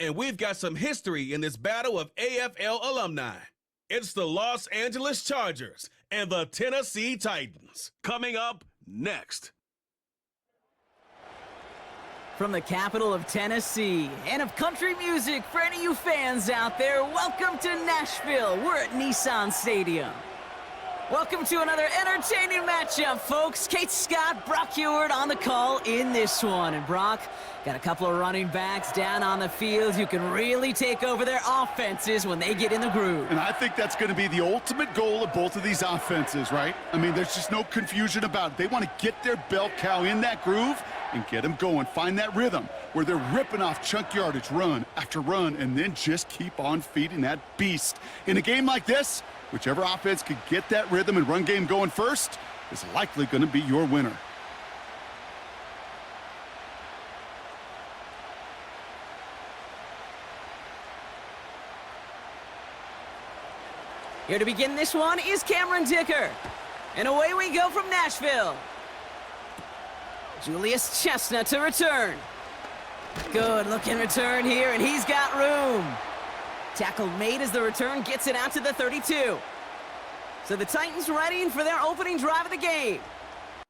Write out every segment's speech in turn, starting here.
And we've got some history in this battle of AFL alumni. It's the Los Angeles Chargers and the Tennessee Titans. Coming up next. From the capital of Tennessee and of country music, for any of you fans out there, welcome to Nashville. We're at Nissan Stadium. Welcome to another entertaining matchup, folks. Kate Scott, Brock Heward on the call in this one. And Brock, got a couple of running backs down on the field who can really take over their offenses when they get in the groove. And I think that's going to be the ultimate goal of both of these offenses, right? I mean, there's just no confusion about it. They want to get their bell cow in that groove and get them going. Find that rhythm where they're ripping off chunk yardage, run after run, and then just keep on feeding that beast. In a game like this, whichever offense could get that rhythm and run game going first is likely going to be your winner. Here to begin this one is Cameron Dicker. And away we go from Nashville. Julius Chestnut to return. Good looking return here, and he's got room. Tackle made as the return gets it out to the 32. So the Titans ready for their opening drive of the game.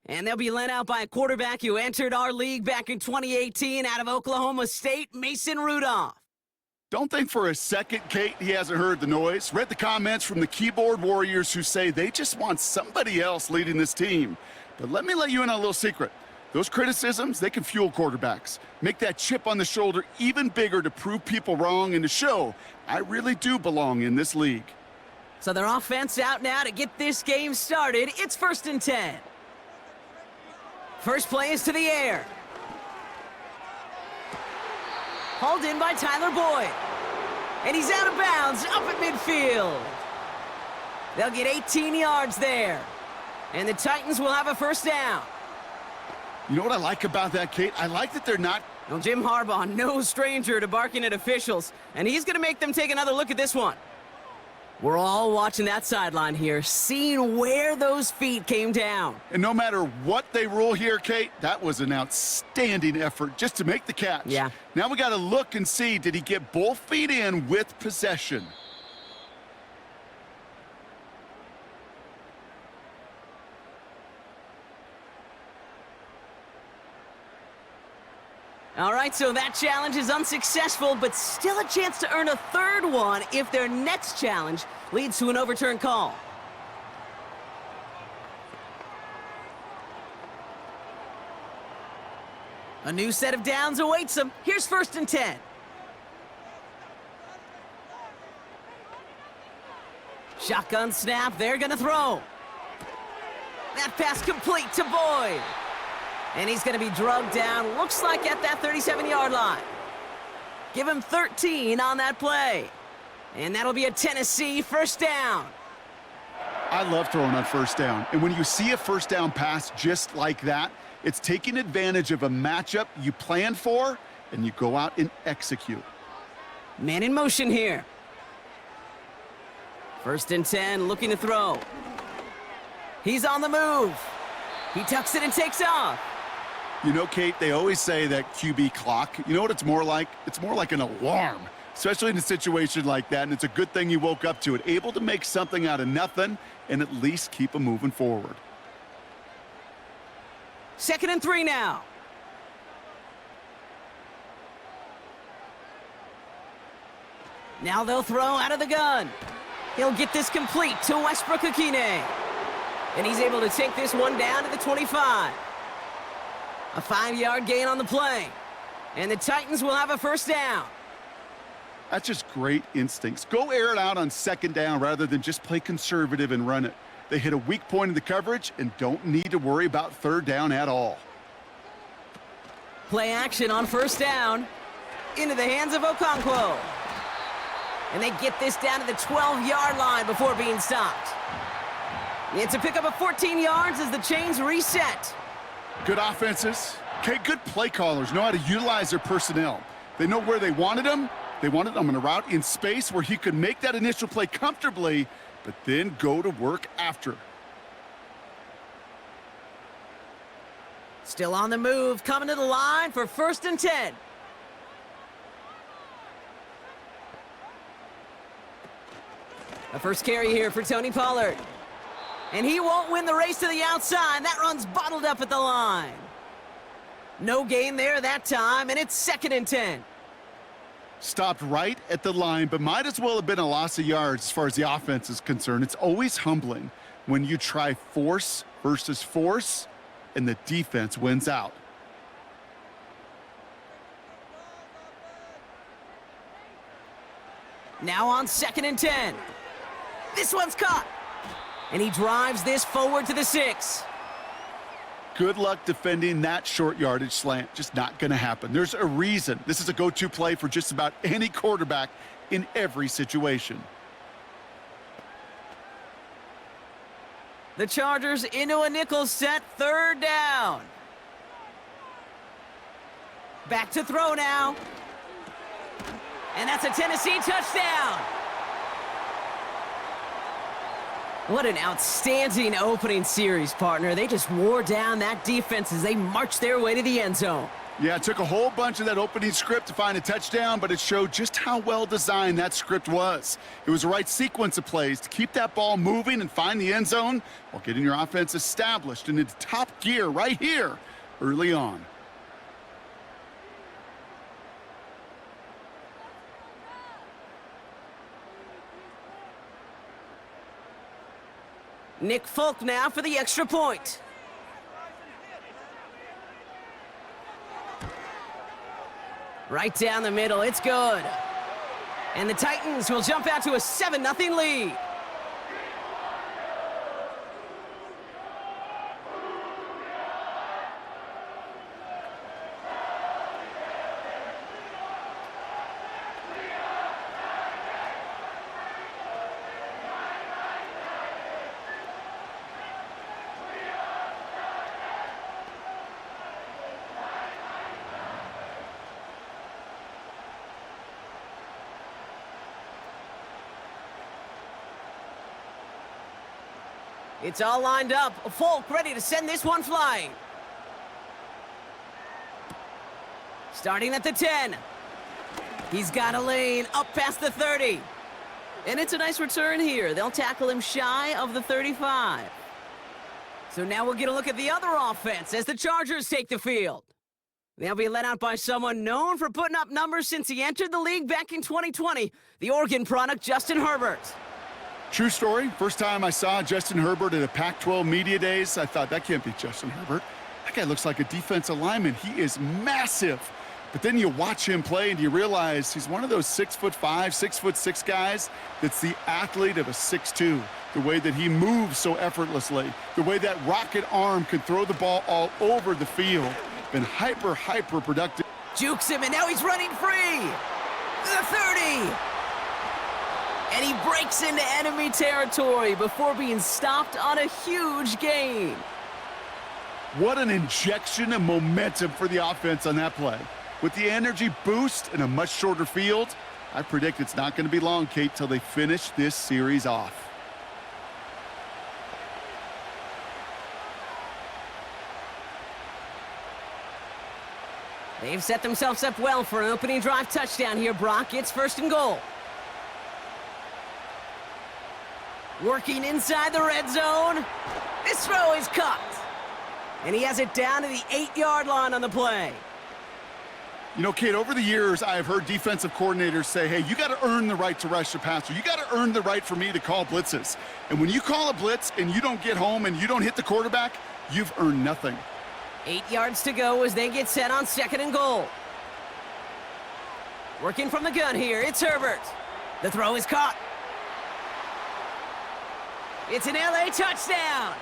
And they'll be led out by a quarterback who entered our league back in 2018 out of Oklahoma State, Mason Rudolph. Don't think for a second, Kate, he hasn't heard the noise. Read the comments from the keyboard warriors who say they just want somebody else leading this team. But let me let you in on a little secret. Those criticisms, they can fuel quarterbacks. Make that chip on the shoulder even bigger to prove people wrong and to show I really do belong in this league. So their offense out now to get this game started. It's 1st and 10. First play is to the air. Hauled in by Tyler Boyd. And he's out of bounds, up at midfield. They'll get 18 yards there. And the Titans will have a first down. You know what I like about that, Kate? I like that they're not... Well, Jim Harbaugh, no stranger to barking at officials, and he's going to make them take another look at this one. We're all watching that sideline here, seeing where those feet came down. And no matter what they rule here, Kate, that was an outstanding effort just to make the catch. Yeah. Now we got to look and see, did he get both feet in with possession? All right, so that challenge is unsuccessful, but still a chance to earn a third one if their next challenge leads to an overturned call. A new set of downs awaits them. Here's 1st and 10. Shotgun snap, they're gonna throw. That pass complete to Boyd. And he's going to be drugged down, looks like at that 37-yard line. Give him 13 on that play. And that'll be a Tennessee first down. I love throwing on first down. And when you see a first down pass just like that, it's taking advantage of a matchup you planned for, and you go out and execute. Man in motion here. 1st and 10, looking to throw. He's on the move. He tucks it and takes off. You know, Kate, they always say that QB clock. You know what it's more like? It's more like an alarm, especially in a situation like that, and it's a good thing you woke up to it, able to make something out of nothing and at least keep them moving forward. 2nd and 3 now. Now they'll throw out of the gun. He'll get this complete to Westbrook Akine. And he's able to take this one down to the 25. A 5-yard gain on the play. And the Titans will have a first down. That's just great instincts. Go air it out on 2nd down rather than just play conservative and run it. They hit a weak point in the coverage and don't need to worry about 3rd down at all. Play action on 1st down. Into the hands of Okonkwo. And they get this down to the 12-yard line before being stopped. It's a pickup of 14 yards as the chains reset. Good offenses. Okay, good play callers know how to utilize their personnel. They know where they wanted them. They wanted them on a route in space where he could make that initial play comfortably, but then go to work after. Still on the move, coming to the line for 1st and 10. The first carry here for Tony Pollard. And he won't win the race to the outside. That run's bottled up at the line. No gain there that time, and it's 2nd and 10. Stopped right at the line, but might as well have been a loss of yards as far as the offense is concerned. It's always humbling when you try force versus force, and the defense wins out. Now on 2nd and 10. This one's caught. And he drives this forward to the 6. Good luck defending that short yardage slant. Just not going to happen. There's a reason. This is a go-to play for just about any quarterback in every situation. The Chargers into a nickel set, 3rd down. Back to throw now. And that's a Tennessee touchdown. What an outstanding opening series, partner. They just wore down that defense as they marched their way to the end zone. Yeah, it took a whole bunch of that opening script to find a touchdown, but it showed just how well designed that script was. It was the right sequence of plays to keep that ball moving and find the end zone while getting your offense established and into top gear right here early on. Nick Folk now for the extra point. Right down the middle, it's good. And the Titans will jump out to a 7-0 lead. It's all lined up. Folk ready to send this one flying. Starting at the 10. He's got a lane up past the 30. And it's a nice return here. They'll tackle him shy of the 35. So now we'll get a look at the other offense as the Chargers take the field. They'll be led out by someone known for putting up numbers since he entered the league back in 2020, the Oregon product, Justin Herbert. True story. First time I saw Justin Herbert at a Pac-12 media days, I thought, that can't be Justin Herbert. That guy looks like a defensive lineman. He is massive. But then you watch him play and you realize he's one of those 6'5", 6'6" guys that's the athlete of a 6'2". The way that he moves so effortlessly, the way that rocket arm can throw the ball all over the field. Been hyper productive. Jukes him, and now he's running free. The 30. And he breaks into enemy territory before being stopped on a huge gain. What an injection of momentum for the offense on that play. With the energy boost and a much shorter field, I predict it's not going to be long, Kate, till they finish this series off. They've set themselves up well for an opening drive touchdown here, Brock. It's 1st and goal. Working inside the red zone. This throw is caught. And he has it down to the 8-yard line on the play. You know, Kate, over the years, I've heard defensive coordinators say, hey, you got to earn the right to rush the passer. You got to earn the right for me to call blitzes. And when you call a blitz and you don't get home and you don't hit the quarterback, you've earned nothing. 8 yards to go as they get set on 2nd and goal. Working from the gun here, it's Herbert. The throw is caught. It's an LA touchdown.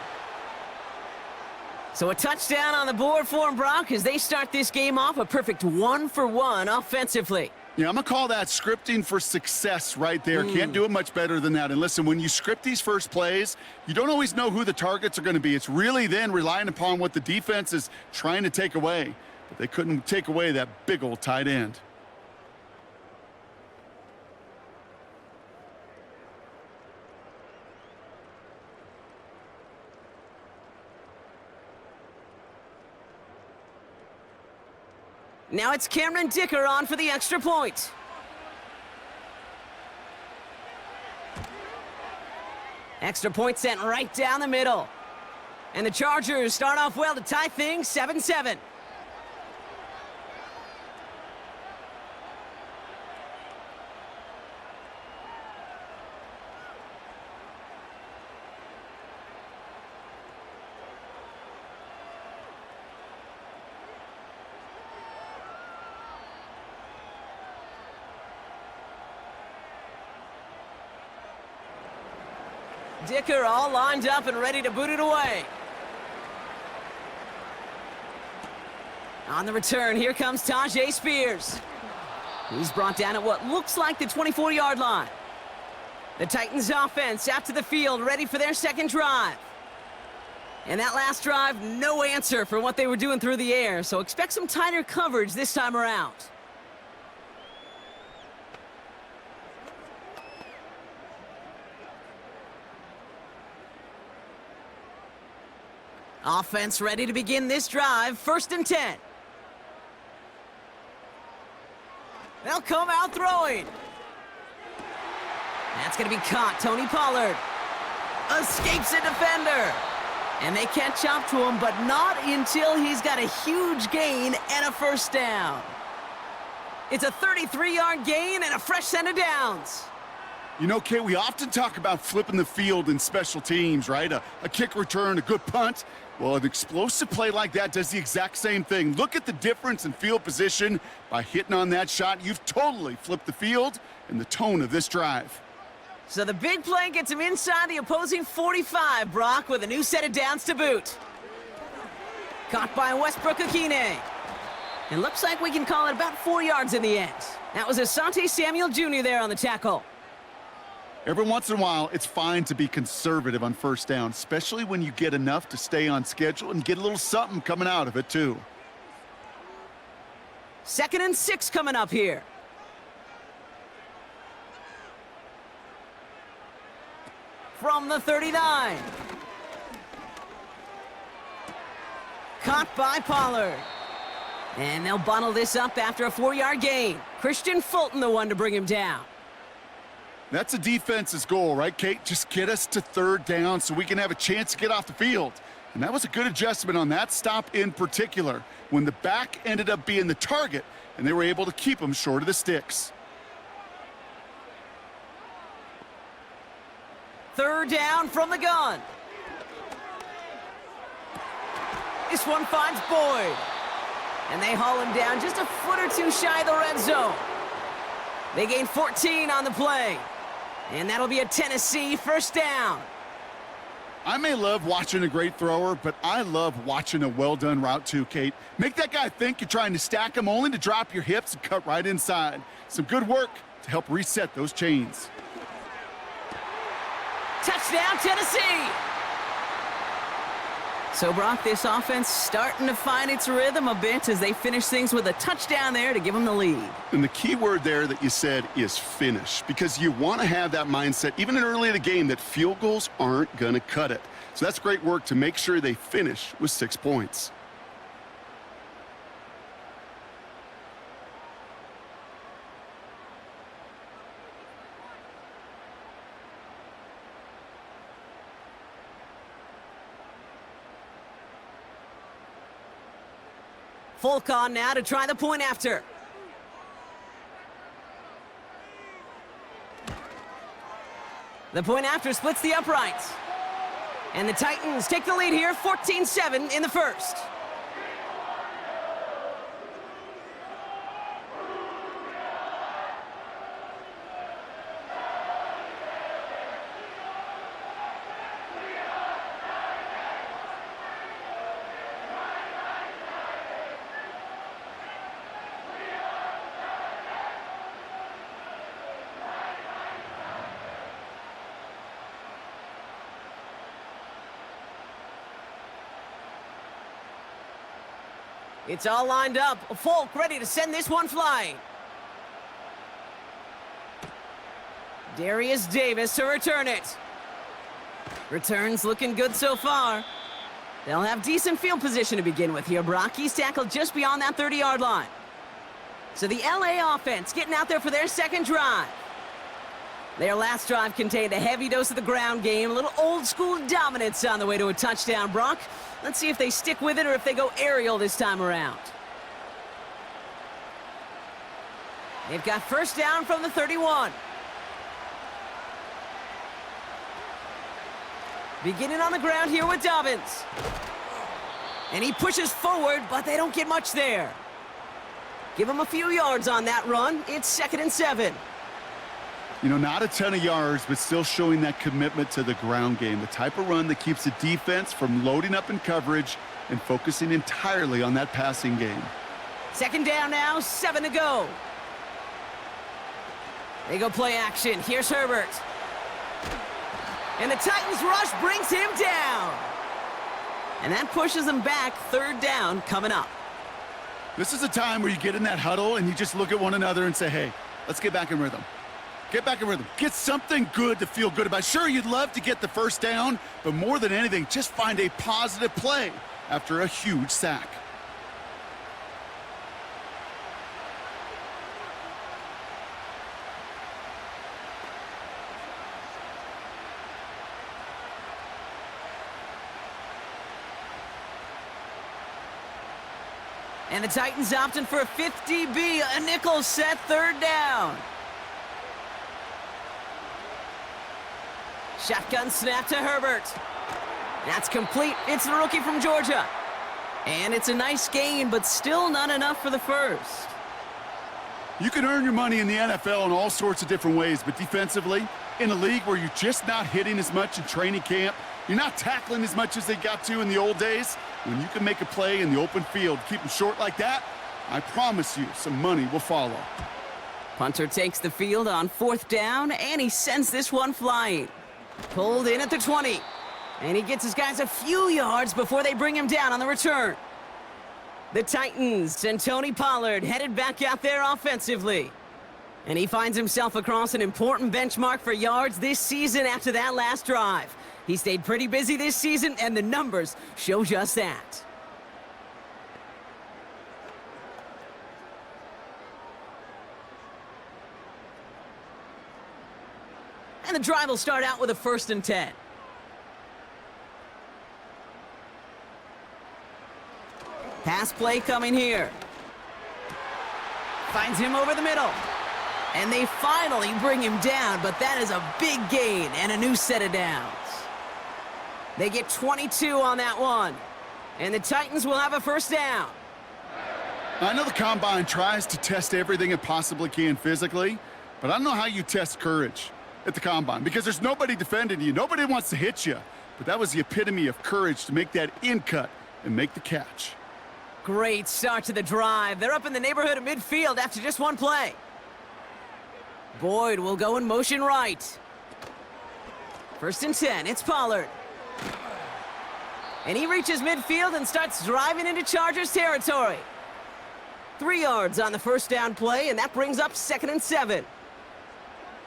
So a touchdown on the board for him, Brock, as they start this game off a perfect 1-for-1 offensively. Yeah, I'm going to call that scripting for success right there. Can't do it much better than that. And listen, when you script these first plays, you don't always know who the targets are going to be. It's really then relying upon what the defense is trying to take away. But they couldn't take away that big old tight end. Now it's Cameron Dicker on for the extra point. Extra point sent right down the middle. And the Chargers start off well to tie things 7-7. Dicker all lined up and ready to boot it away. On the return, here comes Tajay Spears. He's brought down at what looks like the 24-yard line. The Titans offense out to the field, ready for their second drive. And that last drive, no answer for what they were doing through the air, so expect some tighter coverage this time around. Offense ready to begin this drive, 1st and 10. They'll come out throwing. That's going to be caught. Tony Pollard escapes a defender. And they catch up to him, but not until he's got a huge gain and a first down. It's a 33-yard gain and a fresh set of downs. You know, Kate, we often talk about flipping the field in special teams, right? A kick return, a good punt. Well, an explosive play like that does the exact same thing. Look at the difference in field position. By hitting on that shot, you've totally flipped the field and the tone of this drive. So the big play gets him inside the opposing 45, Brock, with a new set of downs to boot. Caught by Westbrook-Akine. It looks like we can call it about 4 yards in the end. That was Asante Samuel Jr. there on the tackle. Every once in a while, it's fine to be conservative on first down, especially when you get enough to stay on schedule and get a little something coming out of it, too. 2nd and 6 coming up here. From the 39. Caught by Pollard. And they'll bottle this up after a 4-yard gain. Christian Fulton, the one to bring him down. That's a defense's goal, right, Kate? Just get us to 3rd down so we can have a chance to get off the field. And that was a good adjustment on that stop in particular, when the back ended up being the target, and they were able to keep him short of the sticks. 3rd down from the gun. This one finds Boyd. And they haul him down just a foot or two shy of the red zone. They gain 14 on the play. And that'll be a Tennessee 1st down. I may love watching a great thrower, but I love watching a well-done route too, Kate. Make that guy think you're trying to stack him only to drop your hips and cut right inside. Some good work to help reset those chains. Touchdown, Tennessee! So, Brock, this offense starting to find its rhythm a bit as they finish things with a touchdown there to give them the lead. And the key word there that you said is finish, because you want to have that mindset, even early in the game, that field goals aren't going to cut it. So that's great work to make sure they finish with 6 points. Folk on now to try the point after. The point after splits the uprights. And the Titans take the lead here, 14-7 in the 1st. It's all lined up. Folk ready to send this one flying. Darius Davis to return it. Returns looking good so far. They'll have decent field position to begin with here. Brock, he's tackled just beyond that 30-yard line. So the LA offense getting out there for their second drive. Their last drive contained a heavy dose of the ground game, a little old-school dominance on the way to a touchdown, Brock. Let's see if they stick with it or if they go aerial this time around. They've got first down from the 31. Beginning on the ground here with Dobbins. And he pushes forward, but they don't get much there. Give him a few yards on that run. It's 2nd and 7. You know, not a ton of yards, but still showing that commitment to the ground game. The type of run that keeps the defense from loading up in coverage and focusing entirely on that passing game. 2nd down now, 7 to go. They go play action. Here's Herbert. And the Titans rush brings him down. And that pushes them back. 3rd down coming up. This is a time where you get in that huddle and you just look at one another and say, hey, let's get back in rhythm. Get back in rhythm. Get something good to feel good about. Sure, you'd love to get the first down, but more than anything, just find a positive play after a huge sack. And the Titans opting for a 50B, a nickel set, 3rd down. Shotgun snap to Herbert. That's complete. It's the rookie from Georgia. And it's a nice gain, but still not enough for the first. You can earn your money in the NFL in all sorts of different ways, but defensively, in a league where you're just not hitting as much in training camp, you're not tackling as much as they got to in the old days, when you can make a play in the open field, keep them short like that, I promise you some money will follow. Punter takes the field on 4th down, and he sends this one flying. Pulled in at the 20. And he gets his guys a few yards before they bring him down on the return. The Titans and Tony Pollard headed back out there offensively. And he finds himself across an important benchmark for yards this season after that last drive. He stayed pretty busy this season, and the numbers show just that. And the drive will start out with a 1st and 10. Pass play coming here. Finds him over the middle. And they finally bring him down, but that is a big gain and a new set of downs. They get 22 on that one. And the Titans will have a 1st down. I know the Combine tries to test everything it possibly can physically, but I don't know how you test courage at the Combine because there's nobody defending you. Nobody wants to hit you. But that was the epitome of courage to make that in cut and make the catch. Great start to the drive. They're up in the neighborhood of midfield after just one play. Boyd will go in motion right. 1st and 10, it's Pollard. And he reaches midfield and starts driving into Chargers territory. 3 yards on the 1st down play, and that brings up 2nd and 7.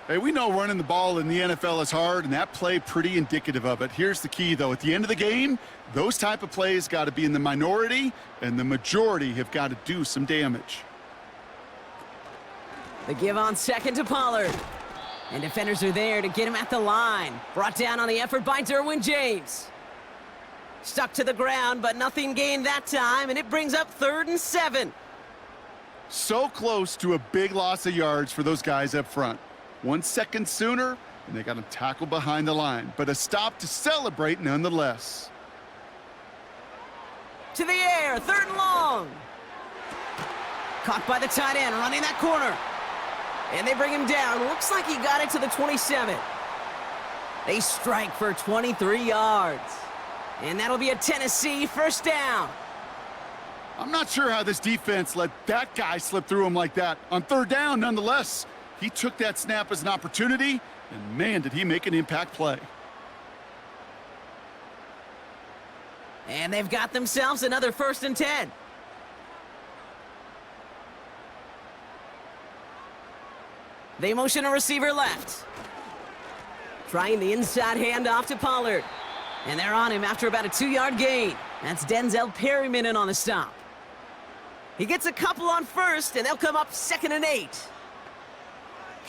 Hey, we know running the ball in the NFL is hard, and that play pretty indicative of it. Here's the key, though. At the end of the game, those type of plays got to be in the minority, and the majority have got to do some damage. The give on 2nd to Pollard. And defenders are there to get him at the line. Brought down on the effort by Derwin James. Stuck to the ground, but nothing gained that time, and it brings up 3rd and 7. So close to a big loss of yards for those guys up front. 1 second sooner, and they got him tackled behind the line. But a stop to celebrate nonetheless. To the air, 3rd and long. Caught by the tight end, running that corner. And they bring him down. Looks like he got it to the 27. They strike for 23 yards. And that'll be a Tennessee 1st down. I'm not sure how this defense let that guy slip through him like that. On 3rd down, nonetheless, he took that snap as an opportunity, and man, did he make an impact play. And they've got themselves another 1st and 10. They motion a receiver left. Trying the inside handoff to Pollard. And they're on him after about a 2-yard gain. That's Denzel Perryman in on the stop. He gets a couple on 1st, and they'll come up 2nd and 8.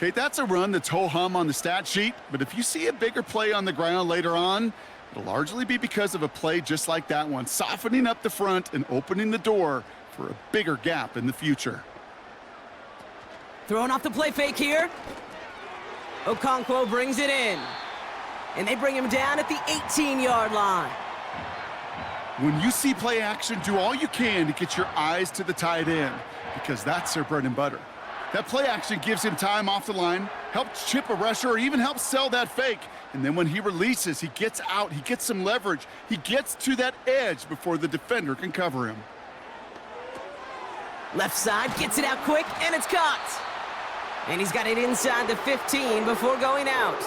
Kate, that's a run that's ho-hum on the stat sheet, but if you see a bigger play on the ground later on, it'll largely be because of a play just like that one, softening up the front and opening the door for a bigger gap in the future. Throwing off the play fake here. Okonkwo brings it in. And they bring him down at the 18-yard line. When you see play action, do all you can to get your eyes to the tight end, because that's their bread and butter. That play action gives him time off the line, helps chip a rusher, or even helps sell that fake. And then when he releases, he gets out, he gets some leverage, he gets to that edge before the defender can cover him. Left side, gets it out quick, and it's caught. And he's got it inside the 15 before going out.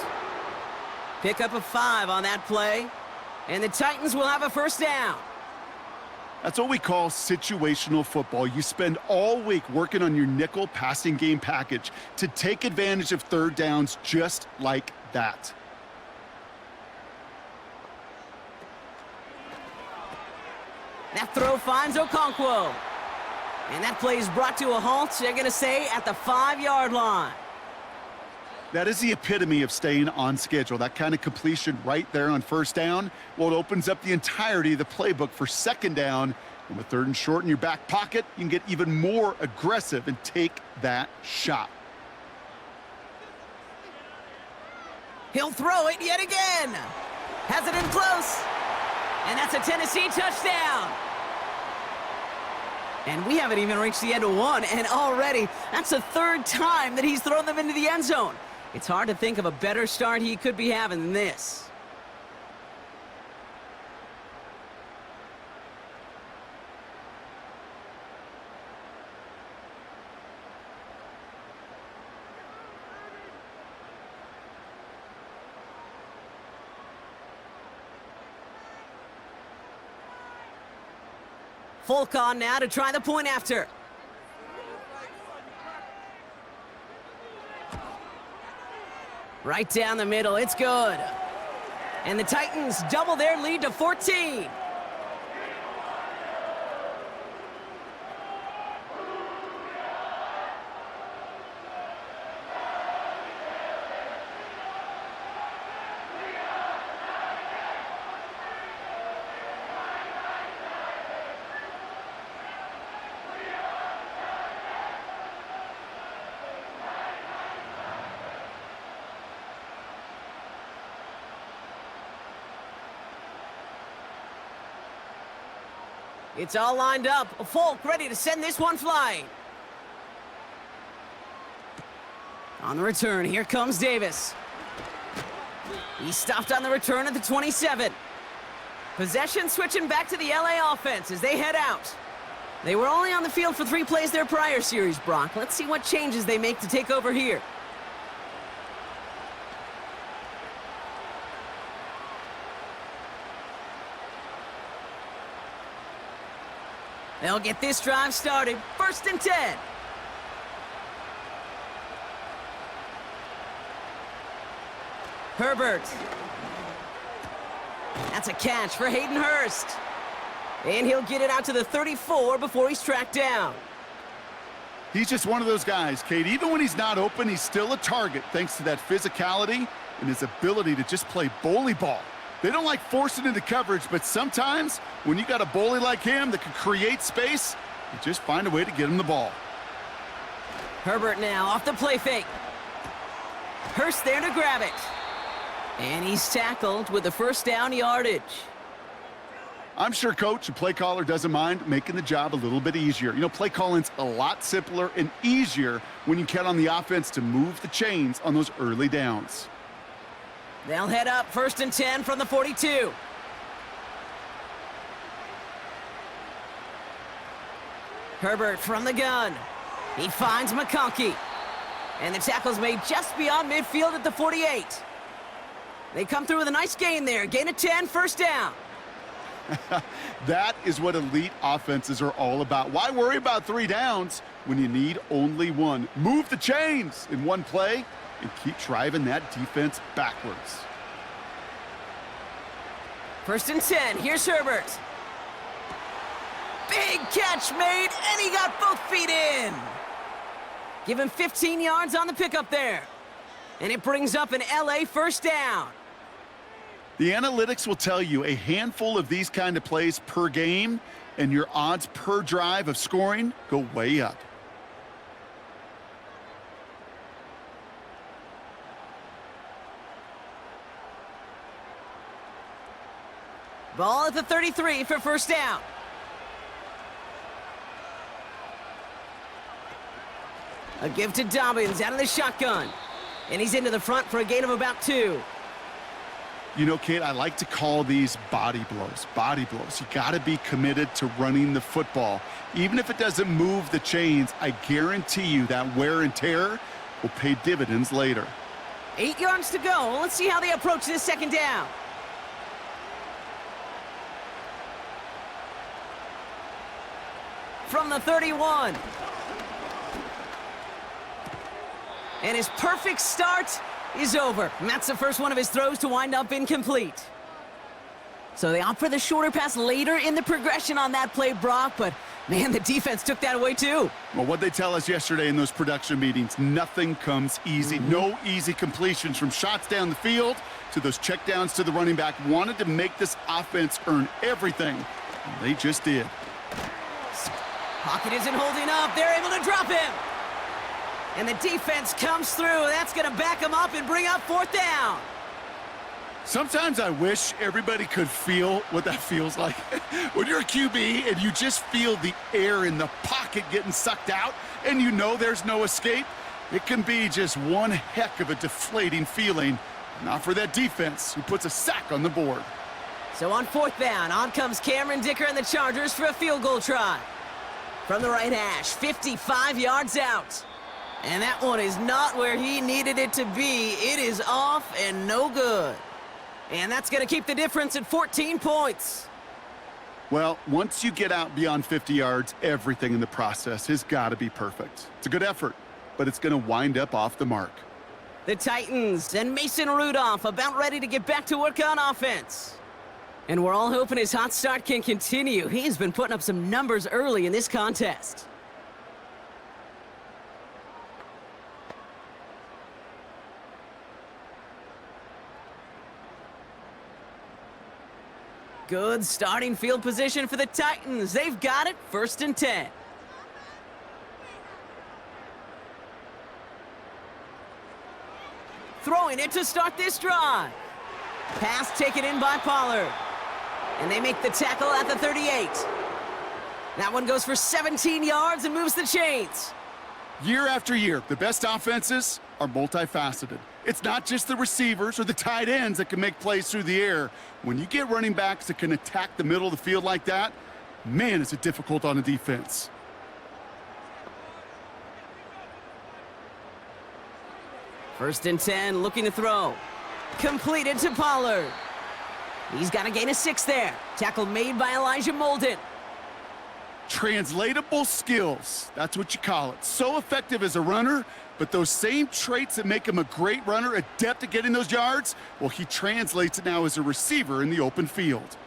Pick up a 5 on that play, and the Titans will have a first down. That's what we call situational football. You spend all week working on your nickel passing game package to take advantage of third downs just like that. That throw finds Okonkwo. And that play is brought to a halt, they're going to say, at the 5-yard line. That is the epitome of staying on schedule. That kind of completion right there on first down, well, it opens up the entirety of the playbook for second down. And with third and short in your back pocket, you can get even more aggressive and take that shot. He'll throw it yet again. Has it in close. And that's a Tennessee touchdown. And we haven't even reached the end of one, and already that's the third time that he's thrown them into the end zone. It's hard to think of a better start he could be having than this. Folk on now to try the point after. Right down the middle, it's good. And the Titans double their lead to 14. It's all lined up. Folk ready to send this one flying. On the return, here comes Davis. He's stopped on the return at the 27. Possession switching back to the LA offense as they head out. They were only on the field for 3 plays their prior series, Brock. Let's see what changes they make to take over here. They'll get this drive started. 1st and 10. Herbert. That's a catch for Hayden Hurst. And he'll get it out to the 34 before he's tracked down. He's just one of those guys, Kate. Even when he's not open, he's still a target thanks to that physicality and his ability to just play bully ball. They don't like forcing into coverage, but sometimes when you got a bully like him that can create space, you just find a way to get him the ball. Herbert now off the play fake. Hurst there to grab it. And he's tackled with the first down yardage. I'm sure coach and play caller doesn't mind making the job a little bit easier. You know, play calling's a lot simpler and easier when you count on the offense to move the chains on those early downs. They'll head up 1st and 10 from the 42. Herbert from the gun. He finds McConkey. And the tackle's made just beyond midfield at the 48. They come through with a nice gain there. Gain of 10, 1st down. That is what elite offenses are all about. Why worry about 3 downs when you need only 1? Move the chains in one play and keep driving that defense backwards. 1st and 10, here's Herbert. Big catch made, and he got both feet in. Give him 15 yards on the pickup there. And it brings up an LA first down. The analytics will tell you a handful of these kind of plays per game, and your odds per drive of scoring go way up. Ball at the 33 for first down. A give to Dobbins out of the shotgun. And he's into the front for a gain of about 2. You know, Kate, I like to call these body blows. Body blows. You got to be committed to running the football. Even if it doesn't move the chains, I guarantee you that wear and tear will pay dividends later. 8 yards to go. Let's see how they approach this second down. From the 31. And his perfect start is over. And that's the first one of his throws to wind up incomplete. So they opt for the shorter pass later in the progression on that play, Brock, but man, the defense took that away too. Well, what they tell us yesterday in those production meetings, nothing comes easy. No easy completions, from shots down the field to those checkdowns to the running back. Wanted to make this offense earn everything, and they just did. Pocket isn't holding up. They're able to drop him. And the defense comes through. That's going to back him up and bring up fourth down. Sometimes I wish everybody could feel what that feels like. When you're a QB and you just feel the air in the pocket getting sucked out and you know there's no escape, it can be just one heck of a deflating feeling. Not for that defense, who puts a sack on the board. So on fourth down, on comes Cameron Dicker and the Chargers for a field goal try. From the right hash, 55 yards out. And that one is not where he needed it to be. It is off and no good. And that's going to keep the difference at 14 points. Well, once you get out beyond 50 yards, everything in the process has got to be perfect. It's a good effort, but it's going to wind up off the mark. The Titans and Mason Rudolph about ready to get back to work on offense. And we're all hoping his hot start can continue. He's been putting up some numbers early in this contest. Good starting field position for the Titans. They've got it, 1st and 10. Throwing it to start this drive. Pass taken in by Pollard. And they make the tackle at the 38. That one goes for 17 yards and moves the chains. Year after year, the best offenses are multifaceted. It's not just the receivers or the tight ends that can make plays through the air. When you get running backs that can attack the middle of the field like that, man, is it difficult on a defense. First and 10, looking to throw. Completed to Pollard. He's got a gain of 6 there. Tackle made by Elijah Molden. Translatable skills, that's what you call it. So effective as a runner, but those same traits that make him a great runner, adept at getting those yards, well, he translates it now as a receiver in the open field.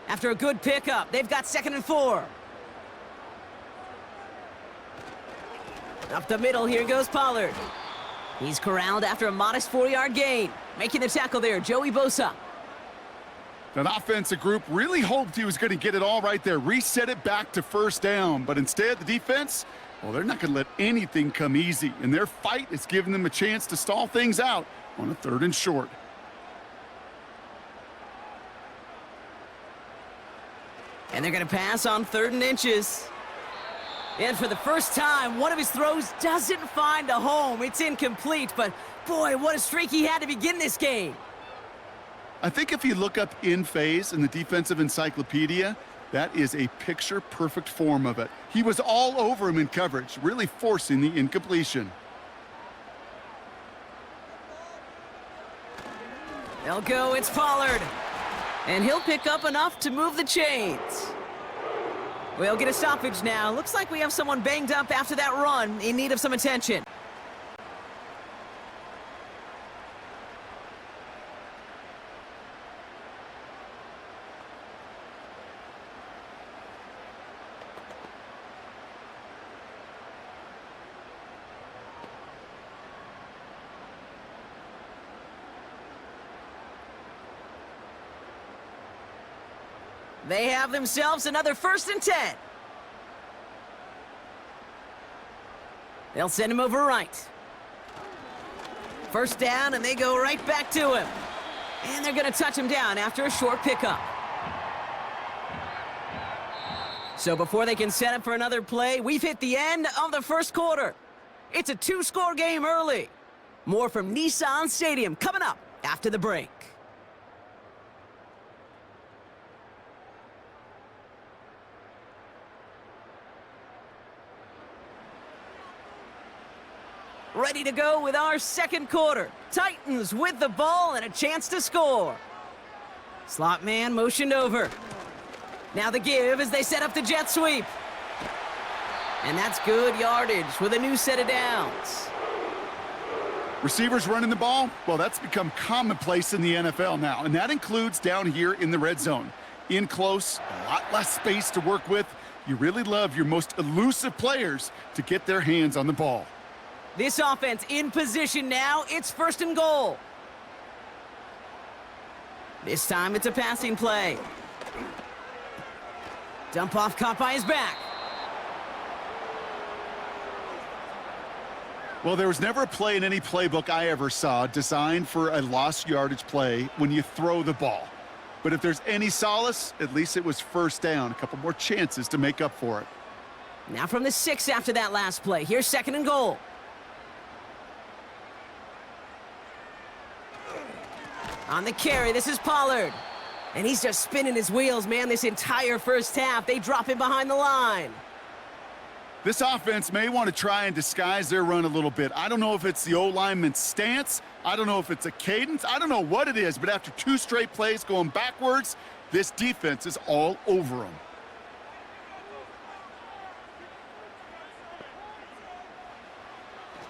After a good pickup, they've got 2nd and 4. Up the middle, here goes Pollard. He's corralled after a modest 4-yard gain. Making the tackle there, Joey Bosa. That offensive group really hoped he was going to get it all right there, reset it back to 1st down. But instead, the defense, well, they're not going to let anything come easy. And their fight is giving them a chance to stall things out on a 3rd and short. And they're going to pass on 3rd and inches. And for the first time, one of his throws doesn't find a home. It's incomplete, but boy, what a streak he had to begin this game. I think if you look up in phase in the defensive encyclopedia, that is a picture-perfect form of it. He was all over him in coverage, really forcing the incompletion. They'll go, it's Pollard. And he'll pick up enough to move the chains. We'll get a stoppage now. Looks like we have someone banged up after that run, in need of some attention. They have themselves another 1st and 10. They'll send him over right. 1st down, and they go right back to him. And they're going to touch him down after a short pickup. So before they can set up for another play, we've hit the end of the 1st quarter. It's a 2-score game early. More from Nissan Stadium coming up after the break. Ready to go with our 2nd quarter. Titans with the ball and a chance to score. Slot man motioned over. Now the give as they set up the jet sweep. And that's good yardage with a new set of downs. Receivers running the ball, well, that's become commonplace in the NFL now, and that includes down here in the red zone. In close, a lot less space to work with. You really love your most elusive players to get their hands on the ball. This offense in position now. It's 1st and goal. This time it's a passing play. Dump off caught by his back. Well, there was never a play in any playbook I ever saw designed for a lost yardage play when you throw the ball. But if there's any solace, at least it was 1st down. A couple more chances to make up for it. Now from the 6 after that last play. Here's 2nd and goal. On the carry, this is Pollard. And he's just spinning his wheels, man, this entire 1st half. They drop him behind the line. This offense may want to try and disguise their run a little bit. I don't know if it's the O-lineman's stance. I don't know if it's a cadence. I don't know what it is, but after 2 straight plays going backwards, this defense is all over them.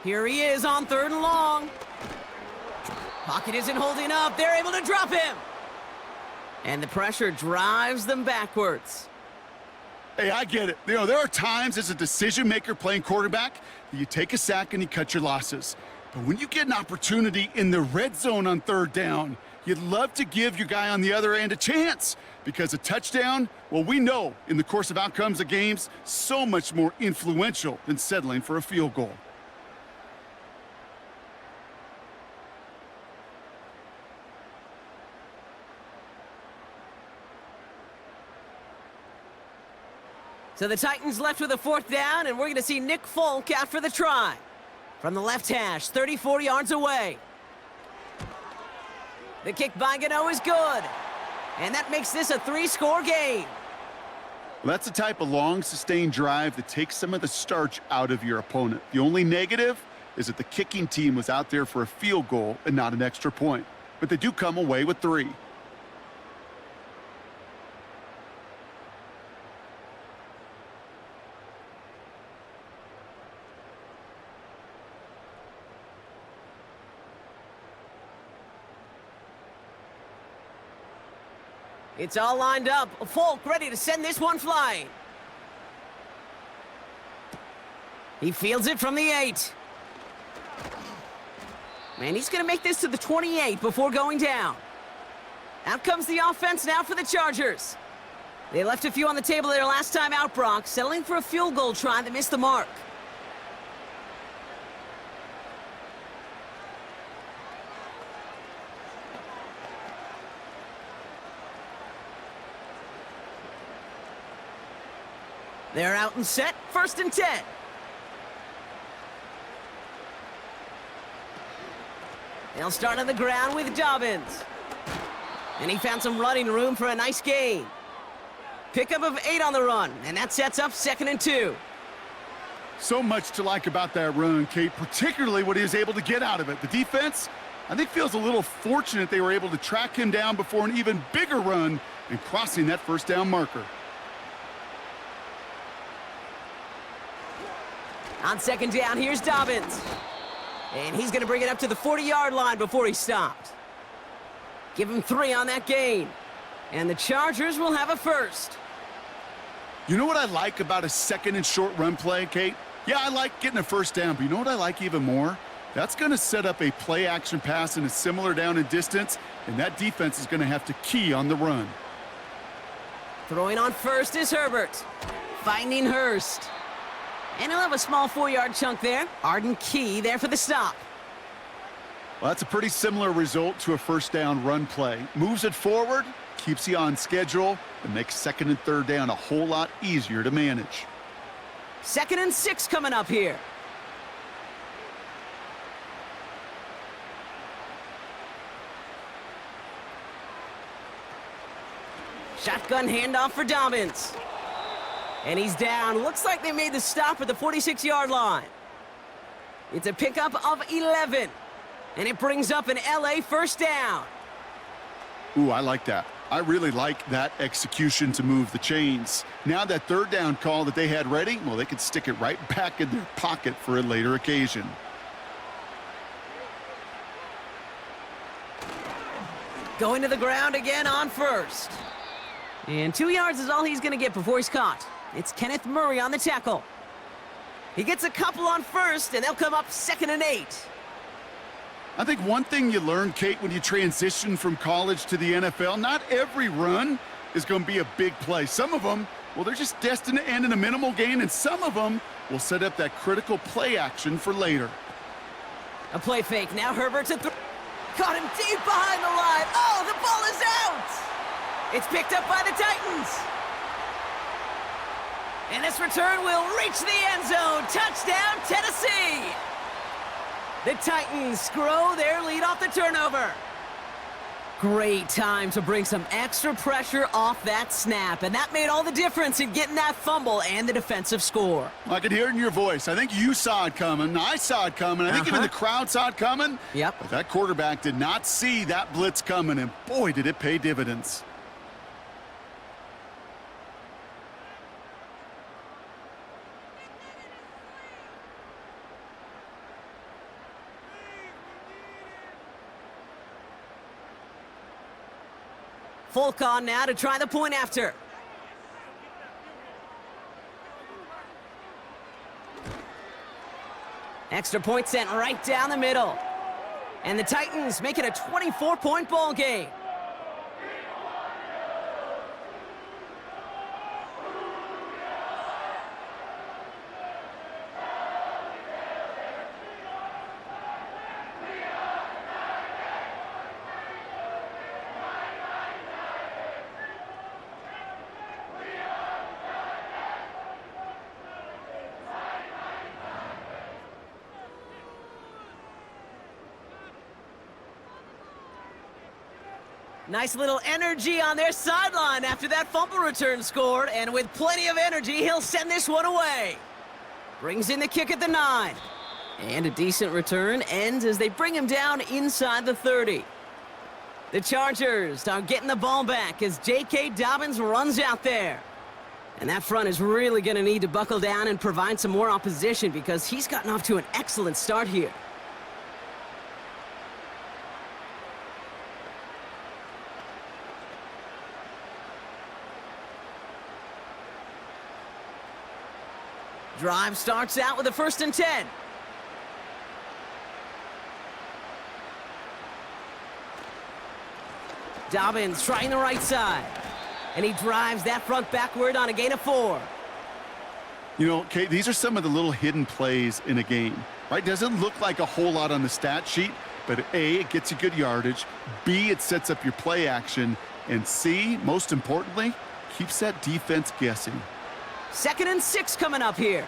Here he is on 3rd and long. Pocket isn't holding up. They're able to drop him. And the pressure drives them backwards. Hey, I get it. You know, there are times as a decision maker playing quarterback that you take a sack and you cut your losses. But when you get an opportunity in the red zone on 3rd down, you'd love to give your guy on the other end a chance. Because a touchdown, well, we know in the course of outcomes of games, so much more influential than settling for a field goal. So the Titans left with a 4th down, and we're going to see Nick Folk out for the try. From the left hash, 34 yards away. The kick by Gano is good. And that makes this a 3-score game. Well, that's the type of long, sustained drive that takes some of the starch out of your opponent. The only negative is that the kicking team was out there for a field goal and not an extra point. But they do come away with 3. It's all lined up. Folk ready to send this one flying. He fields it from the 8. Man, he's going to make this to the 28 before going down. Out comes the offense now for the Chargers. They left a few on the table their last time out, Brock, settling for a field goal try that missed the mark. They're out and set, 1st and 10. They'll start on the ground with Dobbins. And he found some running room for a nice gain. Pickup of 8 on the run, and that sets up 2nd and 2. So much to like about that run, Kate, particularly what he was able to get out of it. The defense, I think, feels a little fortunate they were able to track him down before an even bigger run and crossing that 1st down marker. On 2nd down, here's Dobbins. And he's going to bring it up to the 40-yard line before he stopped. Give him 3 on that gain. And the Chargers will have a 1st. You know what I like about a 2nd and short run play, Kate? Yeah, I like getting a 1st down, but you know what I like even more? That's going to set up a play-action pass in a similar down and distance, and that defense is going to have to key on the run. Throwing on first is Herbert. Finding Hurst. And he'll have a small 4-yard chunk there. Arden Key there for the stop. Well, that's a pretty similar result to a first down run play. Moves it forward, keeps you on schedule, and makes second and third down a whole lot easier to manage. 2nd and 6 coming up here. Shotgun handoff for Dobbins. And he's down. Looks like they made the stop at the 46-yard line. It's a pickup of 11. And it brings up an LA first down. Ooh, I like that. I really like that execution to move the chains. Now that third down call that they had ready, well, they could stick it right back in their pocket for a later occasion. Going to the ground again on first. And 2 yards is all he's going to get before he's caught. It's Kenneth Murray on the tackle. He gets a couple on first, and they'll come up 2nd and 8. I think one thing you learn, Kate, when you transition from college to the NFL, not every run is going to be a big play. Some of them, well, they're just destined to end in a minimal gain, and some of them will set up that critical play action for later. A play fake. Now Herbert to throw. Caught him deep behind the line. Oh, the ball is out! It's picked up by the Titans. And this return will reach the end zone. Touchdown, Tennessee! The Titans grow their lead off the turnover. Great time to bring some extra pressure off that snap, and that made all the difference in getting that fumble and the defensive score. I could hear it in your voice. I think you saw it coming. I saw it coming. I think even the crowd saw it coming. Yep. But that quarterback did not see that blitz coming, and boy, did it pay dividends. Folk on now to try the point after. Extra point sent right down the middle. And the Titans make it a 24-point ball game. Nice little energy on their sideline after that fumble return scored, and with plenty of energy, he'll send this one away. Brings in the kick at the 9. And a decent return ends as they bring him down inside the 30. The Chargers are getting the ball back as J.K. Dobbins runs out there. And that front is really going to need to buckle down and provide some more opposition because he's gotten off to an excellent start here. Drive starts out with a 1st and 10. Dobbins trying the right side. And he drives that front backward on a gain of 4. You know, Kate, these are some of the little hidden plays in a game, right? Doesn't look like a whole lot on the stat sheet, but A, it gets you good yardage. B, it sets up your play action. And C, most importantly, keeps that defense guessing. 2nd and 6 coming up here.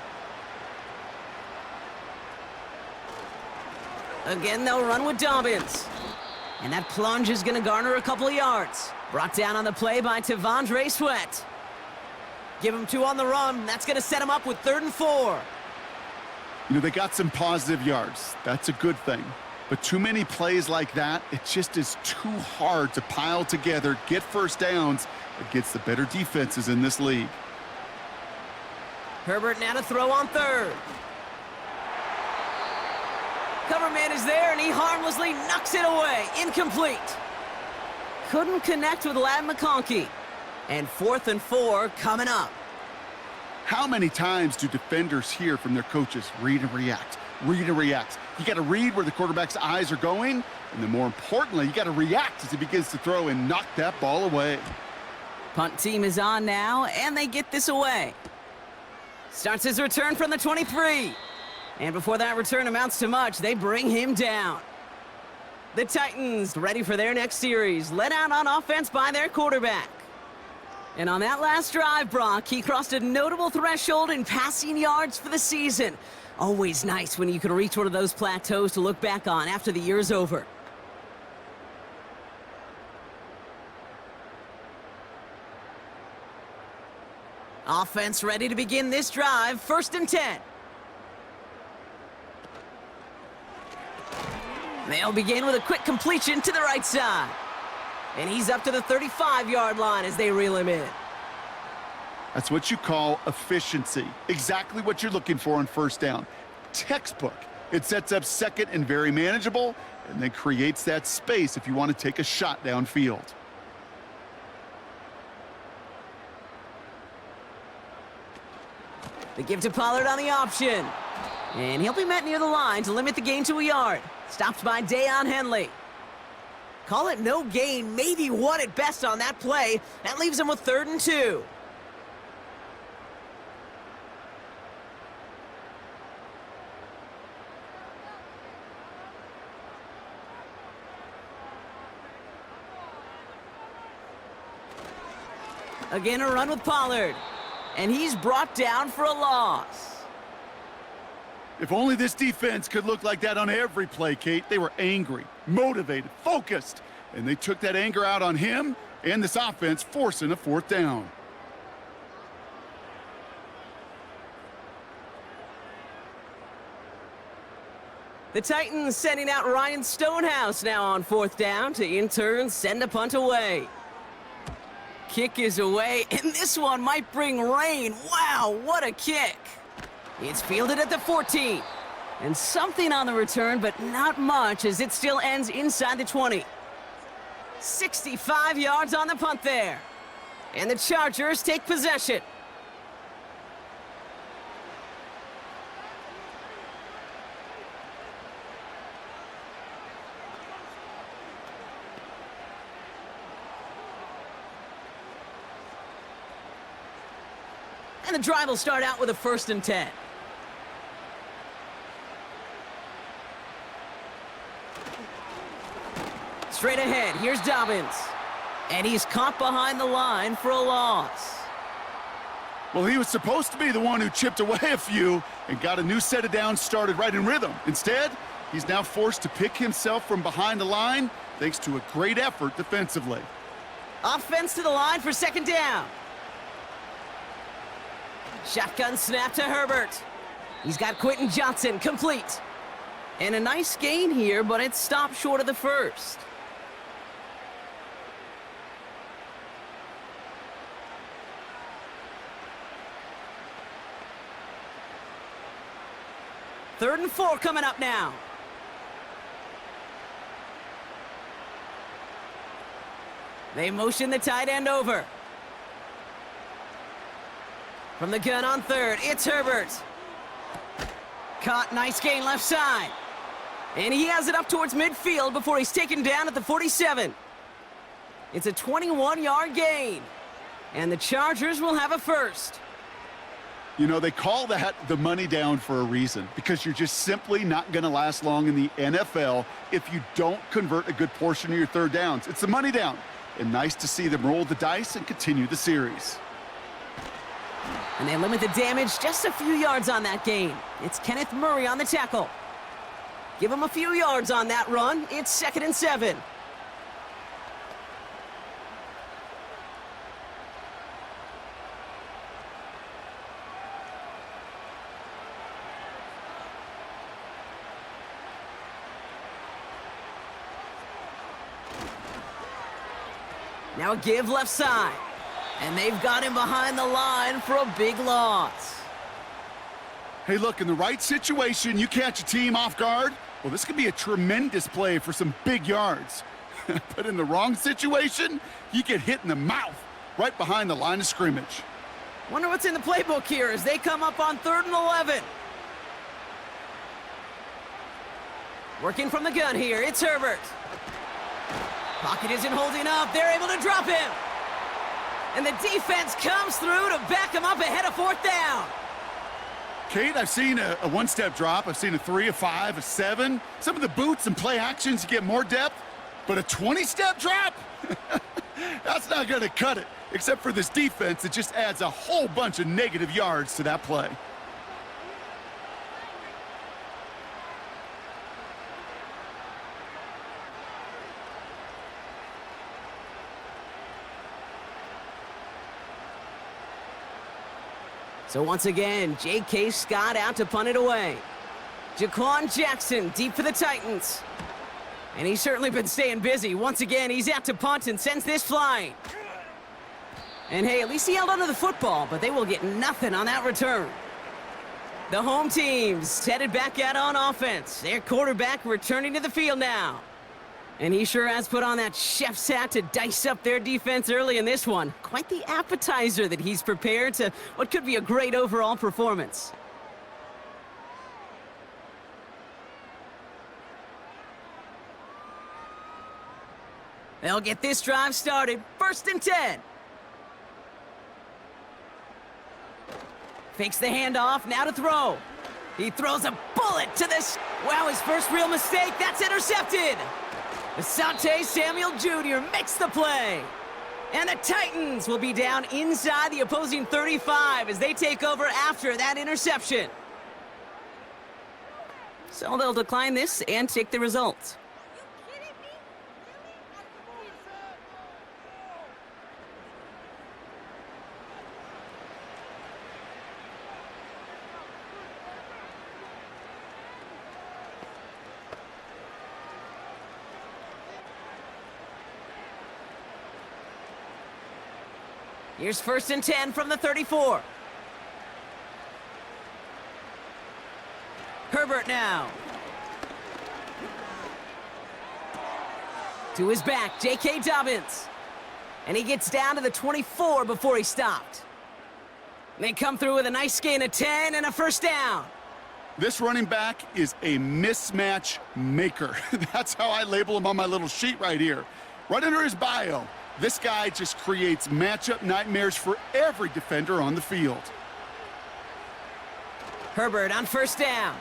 Again, they'll run with Dobbins. And that plunge is going to garner a couple of yards. Brought down on the play by T'Vondre Sweat. Give him 2 on the run. That's going to set him up with 3rd and 4. You know, they got some positive yards. That's a good thing. But too many plays like that, it just is too hard to pile together, get first downs against the better defenses in this league. Herbert now to throw on 3rd. Cover man is there, and he harmlessly knocks it away. Incomplete. Couldn't connect with Ladd McConkey. And 4th and 4 coming up. How many times do defenders hear from their coaches, read and react, read and react? You got to read where the quarterback's eyes are going, and then more importantly, you got to react as he begins to throw and knock that ball away. Punt team is on now, and they get this away. Starts his return from the 23. And before that return amounts to much, they bring him down. The Titans ready for their next series, led out on offense by their quarterback. And on that last drive, Brock, he crossed a notable threshold in passing yards for the season. Always nice when you can reach one of those plateaus to look back on after the year's over. Offense ready to begin this drive, 1st and 10. They'll begin with a quick completion to the right side. And he's up to the 35-yard line as they reel him in. That's what you call efficiency. Exactly what you're looking for on 1st down. Textbook. It sets up 2nd and very manageable, and then creates that space if you want to take a shot downfield. They give to Pollard on the option. And he'll be met near the line to limit the gain to a yard. Stopped by Dayon Henley. Call it no gain, maybe 1 at best on that play. That leaves him with 3rd and 2. Again, a run with Pollard. And he's brought down for a loss. If only this defense could look like that on every play, Kate. They were angry, motivated, focused, and they took that anger out on him and this offense, forcing a 4th down. The Titans sending out Ryan Stonehouse now on 4th down to in turn send a punt away. Kick is away, and this one might bring rain. Wow, what a kick. It's fielded at the 14. And something on the return, but not much as it still ends inside the 20. 65 yards on the punt there. And the Chargers take possession. And the drive will start out with a 1st and 10. Straight ahead, here's Dobbins. And he's caught behind the line for a loss. Well, he was supposed to be the one who chipped away a few and got a new set of downs started right in rhythm. Instead, he's now forced to pick himself from behind the line thanks to a great effort defensively. Offense to the line for 2nd down. Shotgun snap to Herbert. He's got Quentin Johnson complete. And a nice gain here, but it's stopped short of the 1st. Third and 4 coming up now. They motion the tight end over. From the gun on 3rd, it's Herbert. Caught, nice gain left side. And he has it up towards midfield before he's taken down at the 47. It's a 21-yard gain. And the Chargers will have a 1st. You know, they call that the money down for a reason, because you're just simply not going to last long in the NFL if you don't convert a good portion of your 3rd downs. It's the money down. And nice to see them roll the dice and continue the series. And they limit the damage just a few yards on that gain. It's Kenneth Murray on the tackle. Give him a few yards on that run. It's 2nd and 7. Now a give left side. And they've got him behind the line for a big loss. Hey, look, in the right situation, you catch a team off guard. Well, this could be a tremendous play for some big yards. But in the wrong situation, you get hit in the mouth right behind the line of scrimmage. Wonder what's in the playbook here as they come up on 3rd and 11. Working from the gun here, it's Herbert. Pocket isn't holding up. They're able to drop him. And the defense comes through to back him up ahead of 4th down. Kate, I've seen a one-step drop. I've seen a 3, a 5, a 7. Some of the boots and play actions, you get more depth. But a 20-step drop? That's not going to cut it. Except for this defense, it just adds a whole bunch of negative yards to that play. So once again, J.K. Scott out to punt it away. Jaquan Jackson deep for the Titans. And he's certainly been staying busy. Once again, he's out to punt and sends this flying. And hey, at least he held onto the football, but they will get nothing on that return. The home team's headed back out on offense. Their quarterback returning to the field now. And he sure has put on that chef's hat to dice up their defense early in this one. Quite the appetizer that he's prepared to what could be a great overall performance. They'll get this drive started. 1st and 10. Fakes the handoff, now to throw. He throws a bullet to this. Wow, his first real mistake. That's intercepted. Asante Samuel Jr. makes the play. And the Titans will be down inside the opposing 35 as they take over after that interception. So they'll decline this and take the result. Here's 1st and 10 from the 34. Herbert now. To his back, J.K. Dobbins. And he gets down to the 24 before he stopped. They come through with a nice gain of 10 and a 1st down. This running back is a mismatch maker. That's how I label him on my little sheet right here. Right under his bio. This guy just creates matchup nightmares for every defender on the field. Herbert on 1st down.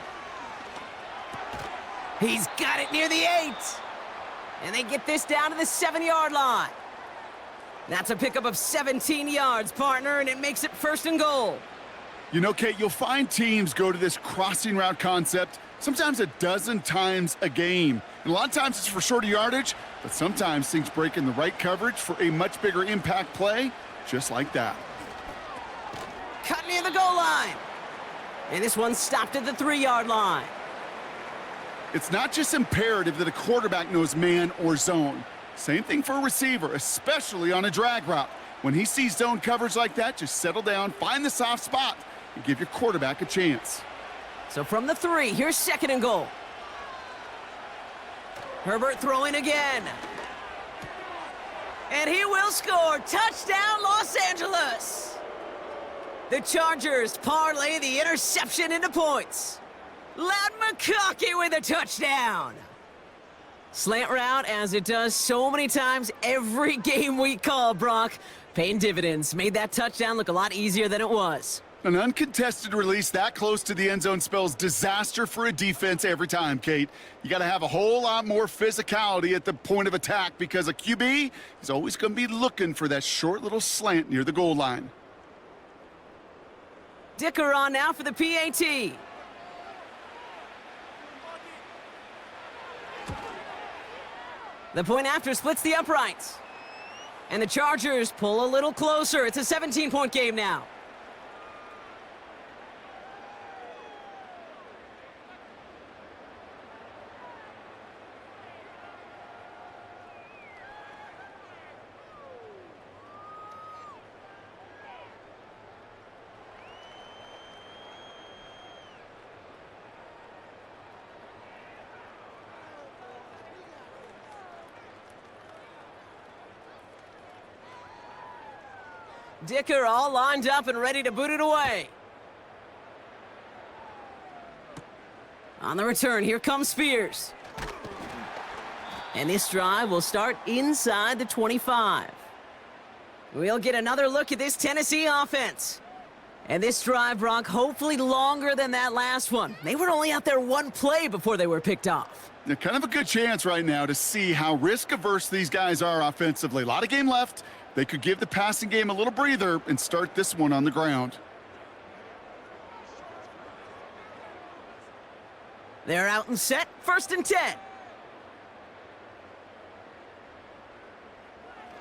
He's got it near the 8. And they get this down to the 7-yard line. That's a pickup of 17 yards, partner, and it makes it 1st and goal. You know, Kate, you'll find teams go to this crossing route concept sometimes a dozen times a game. And a lot of times it's for shorter yardage, but sometimes things break in the right coverage for a much bigger impact play, just like that. Cut near the goal line. And this one stopped at the 3-yard line. It's not just imperative that a quarterback knows man or zone. Same thing for a receiver, especially on a drag route. When he sees zone coverage like that, just settle down, find the soft spot, and give your quarterback a chance. So from the 3, here's 2nd and goal. Herbert throwing again. And he will score. Touchdown, Los Angeles. The Chargers parlay the interception into points. Loud McConkey with a touchdown. Slant route, as it does so many times every game we call, Brock. Paying dividends. Made that touchdown look a lot easier than it was. An uncontested release that close to the end zone spells disaster for a defense every time, Kate. You got to have a whole lot more physicality at the point of attack because a QB is always going to be looking for that short little slant near the goal line. Dicker on now for the PAT. The point after splits the uprights. And the Chargers pull a little closer. It's a 17-point game now. Dicker all lined up and ready to boot it away. On the return, here comes Spears. And this drive will start inside the 25. We'll get another look at this Tennessee offense. And this drive, Brock, hopefully longer than that last one. They were only out there one play before they were picked off. They're kind of a good chance right now to see how risk-averse these guys are offensively. A lot of game left. They could give the passing game a little breather and start this one on the ground. They're out and set, 1st and 10.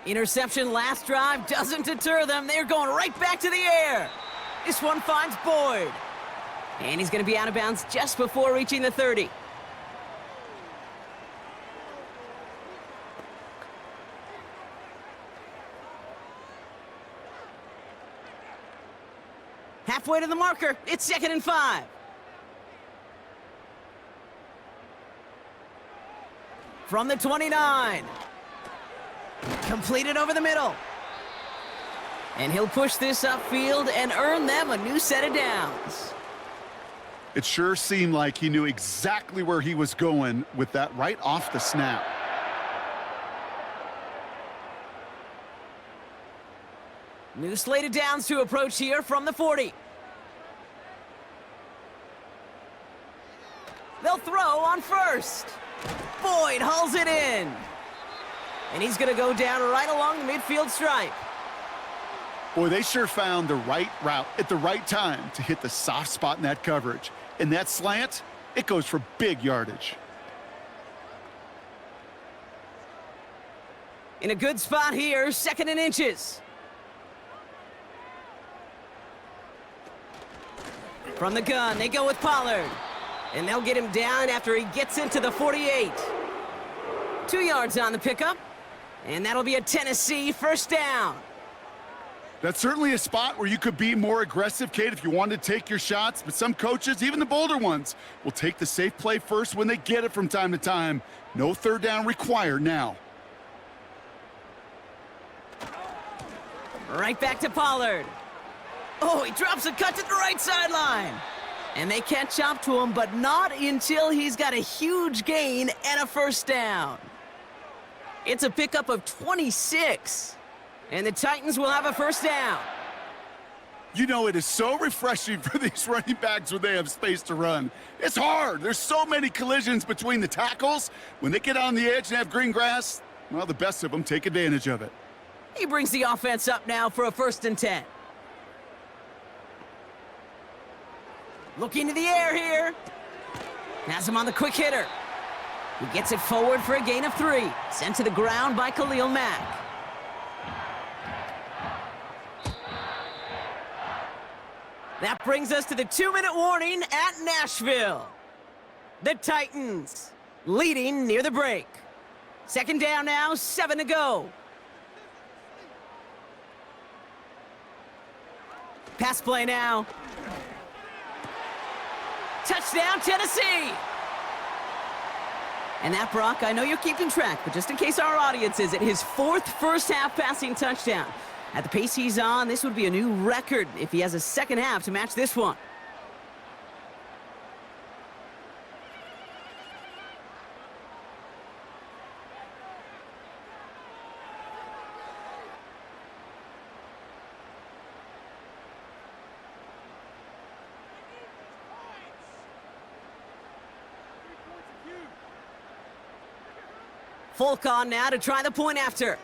Interception last drive doesn't deter them. They're going right back to the air. This one finds Boyd. And he's going to be out of bounds just before reaching the 30. Halfway to the marker. It's 2nd and 5. From the 29. Completed over the middle. And he'll push this upfield and earn them a new set of downs. It sure seemed like he knew exactly where he was going with that right off the snap. New slate of downs to approach here from the 40. They'll throw on 1st. Boyd hauls it in. And he's going to go down right along the midfield stripe. Boy, they sure found the right route at the right time to hit the soft spot in that coverage. And that slant, it goes for big yardage. In a good spot here, 2nd and inches. From the gun, they go with Pollard. And they'll get him down after he gets into the 48. 2 yards on the pickup. And that'll be a Tennessee 1st down. That's certainly a spot where you could be more aggressive, Kate, if you wanted to take your shots. But some coaches, even the bolder ones, will take the safe play first when they get it from time to time. No 3rd down required now. Right back to Pollard. Oh, he drops a cut to the right sideline. And they catch up to him, but not until he's got a huge gain and a 1st down. It's a pickup of 26. And the Titans will have a 1st down. You know, it is so refreshing for these running backs when they have space to run. It's hard. There's so many collisions between the tackles. When they get on the edge and have green grass, well, the best of them take advantage of it. He brings the offense up now for a 1st and 10. Looking to the air here. Has him on the quick hitter. He gets it forward for a gain of 3. Sent to the ground by Khalil Mack. That brings us to the 2-minute warning at Nashville. The Titans leading near the break. 2nd down now, 7 to go. Pass play now. Touchdown, Tennessee! And that, Brock, I know you're keeping track, but just in case our audience isn't, his 4th first-half passing touchdown. At the pace he's on, this would be a new record if he has a 2nd half to match this one. Folk on now to try the point after.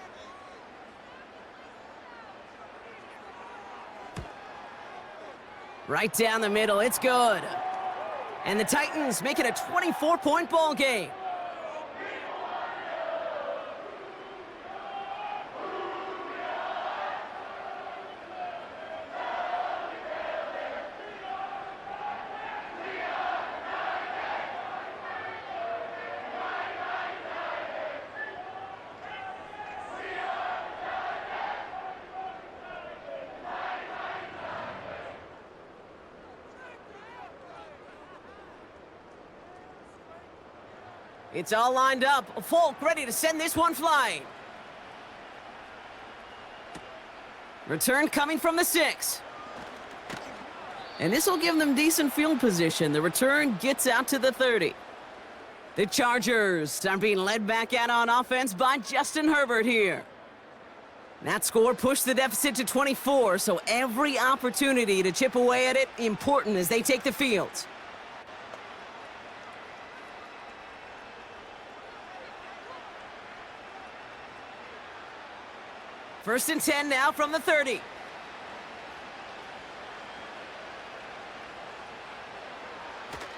Right down the middle, it's good. And the Titans make it a 24-point ball game. It's all lined up. Folk ready to send this one flying. Return coming from the 6. And this will give them decent field position. The return gets out to the 30. The Chargers are being led back out on offense by Justin Herbert here. That score pushed the deficit to 24, so every opportunity to chip away at it important as they take the field. First and 10 now from the 30.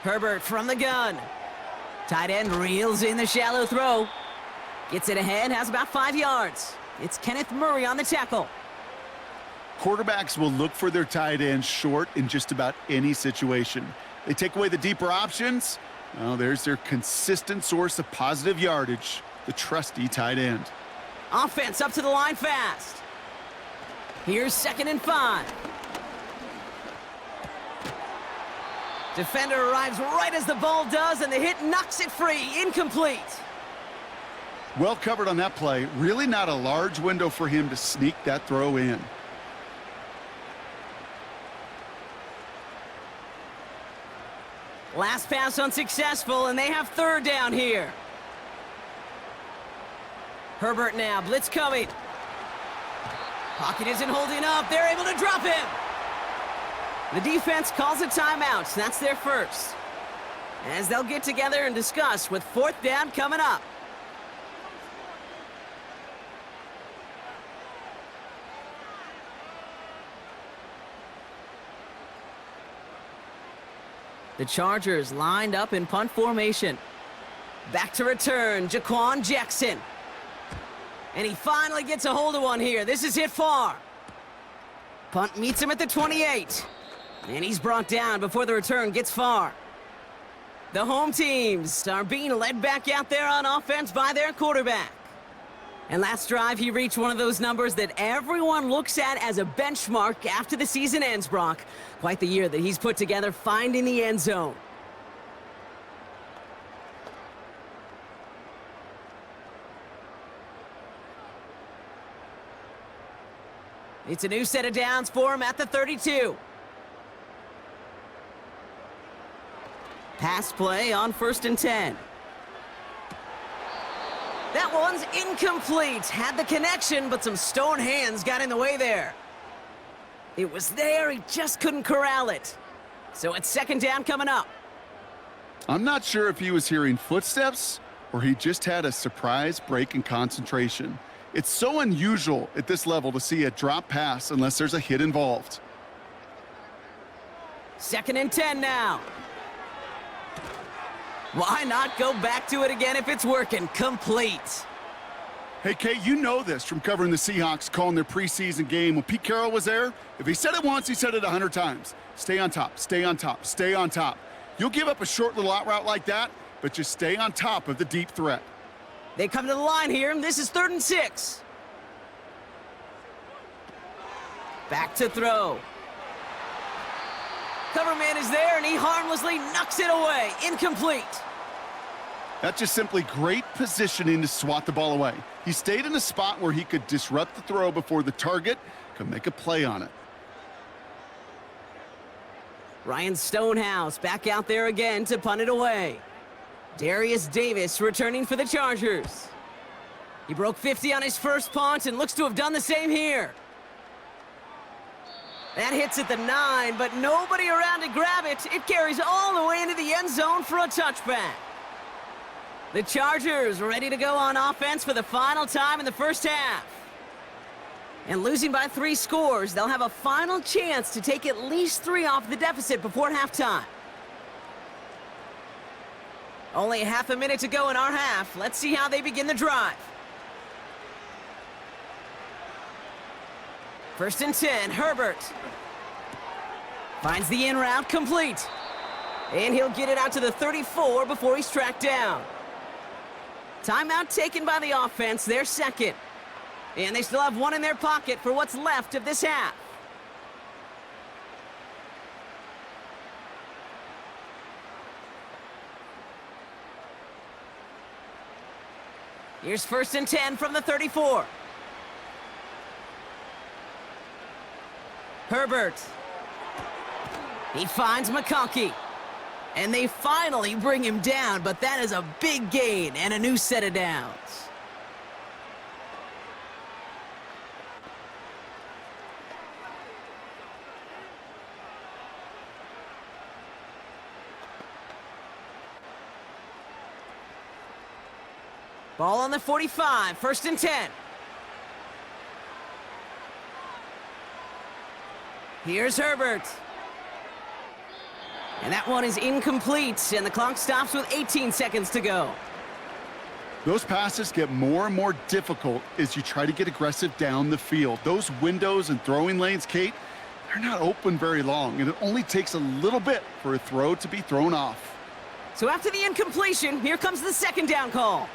Herbert from the gun. Tight end reels in the shallow throw. Gets it ahead, has about 5 yards. It's Kenneth Murray on the tackle. Quarterbacks will look for their tight end short in just about any situation. They take away the deeper options. Well, there's their consistent source of positive yardage, the trusty tight end. Offense up to the line fast. Here's 2nd and 5. Defender arrives right as the ball does, and the hit knocks it free. Incomplete. Well covered on that play. Really not a large window for him to sneak that throw in. Last pass unsuccessful, and they have 3rd down here. Herbert now, blitz coming. Pocket isn't holding up. They're able to drop him. The defense calls a timeout. That's their first. As they'll get together and discuss with 4th down coming up. The Chargers lined up in punt formation. Back to return, Jaquan Jackson. And he finally gets a hold of one here. This is hit far. Punt meets him at the 28. And he's brought down before the return gets far. The home teams are being led back out there on offense by their quarterback. And last drive, he reached one of those numbers that everyone looks at as a benchmark after the season ends, Brock. Quite the year that he's put together finding the end zone. It's a new set of downs for him at the 32. Pass play on 1st and 10. That one's incomplete. Had the connection, but some stone hands got in the way there. It was there, he just couldn't corral it. So it's 2nd down coming up. I'm not sure if he was hearing footsteps or he just had a surprise break in concentration. It's so unusual at this level to see a drop pass unless there's a hit involved. 2nd and 10 now. Why not go back to it again if it's working? Complete. Hey, Kate, you know this from covering the Seahawks, calling their preseason game. When Pete Carroll was there, if he said it once, he said it 100 times. Stay on top, stay on top, stay on top. You'll give up a short little out route like that, but just stay on top of the deep threat. They come to the line here, and this is 3rd and 6. Back to throw. Cover man is there, and he harmlessly knocks it away. Incomplete. That's just simply great positioning to swat the ball away. He stayed in a spot where he could disrupt the throw before the target could make a play on it. Ryan Stonehouse back out there again to punt it away. Darius Davis returning for the Chargers. He broke 50 on his first punt and looks to have done the same here. That hits at the 9, but nobody around to grab it. It carries all the way into the end zone for a touchback. The Chargers ready to go on offense for the final time in the first half. And losing by 3 scores, they'll have a final chance to take at least 3 off the deficit before halftime. Only half a minute to go in our half. Let's see how they begin the drive. 1st and 10, Herbert. Finds the in route complete. And he'll get it out to the 34 before he's tracked down. Timeout taken by the offense, their 2nd. And they still have 1 in their pocket for what's left of this half. Here's 1st and 10 from the 34. Herbert. He finds McConkey. And they finally bring him down, but that is a big gain and a new set of downs. Ball on the 45, 1st and 10. Here's Herbert. And that one is incomplete, and the clock stops with 18 seconds to go. Those passes get more and more difficult as you try to get aggressive down the field. Those windows and throwing lanes, Kate, they're not open very long, and it only takes a little bit for a throw to be thrown off. So after the incompletion, here comes the 2nd down call.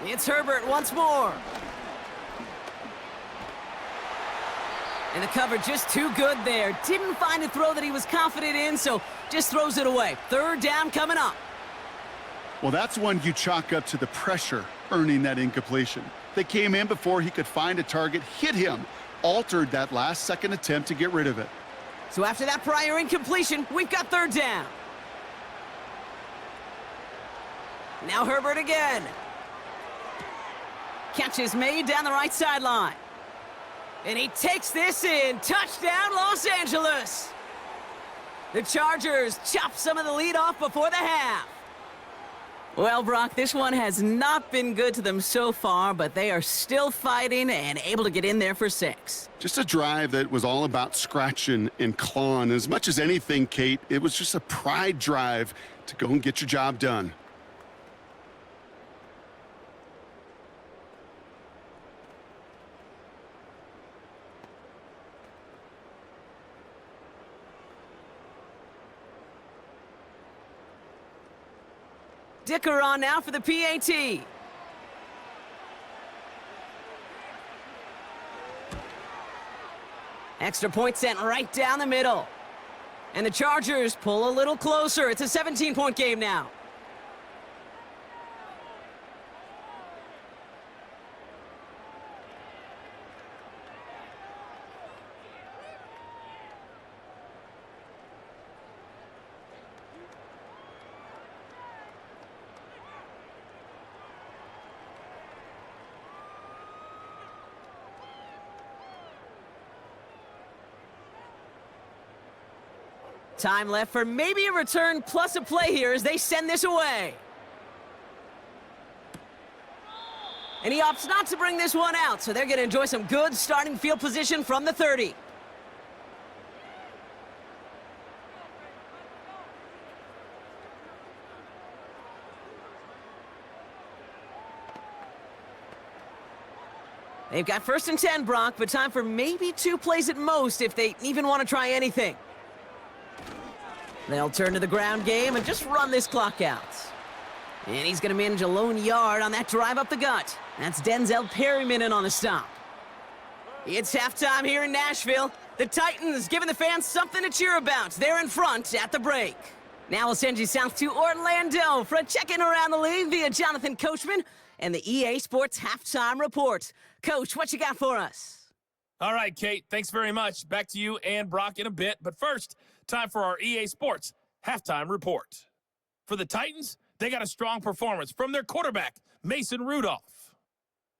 It's Herbert once more. And the cover just too good there. Didn't find a throw that he was confident in, so just throws it away. 3rd down coming up. Well, that's one you chalk up to the pressure earning that incompletion. They came in before he could find a target, hit him, altered that last-second attempt to get rid of it. So after that prior incompletion, we've got 3rd down. Now Herbert again. Catch is made down the right sideline. And he takes this in. Touchdown, Los Angeles. The Chargers chop some of the lead off before the half. Well, Brock, this one has not been good to them so far, but they are still fighting and able to get in there for 6. Just a drive that was all about scratching and clawing. As much as anything, Kate, it was just a pride drive to go and get your job done. Dicker on now for the PAT. Extra point sent right down the middle. And the Chargers pull a little closer. It's a 17-point game now. Time left for maybe a return plus a play here as they send this away. And he opts not to bring this one out, so they're going to enjoy some good starting field position from the 30. They've got 1st and 10, Brock, but time for maybe 2 plays at most if they even want to try anything. They'll turn to the ground game and just run this clock out. And he's going to manage a lone yard on that drive up the gut. That's Denzel Perryman in on the stop. It's halftime here in Nashville. The Titans giving the fans something to cheer about. They're in front at the break. Now we'll send you south to Orlando for a check-in around the league via Jonathan Coachman and the EA Sports Halftime Report. Coach, what you got for us? All right, Kate, thanks very much. Back to you and Brock in a bit. But first, time for our EA Sports Halftime Report. For the Titans, they got a strong performance from their quarterback, Mason Rudolph.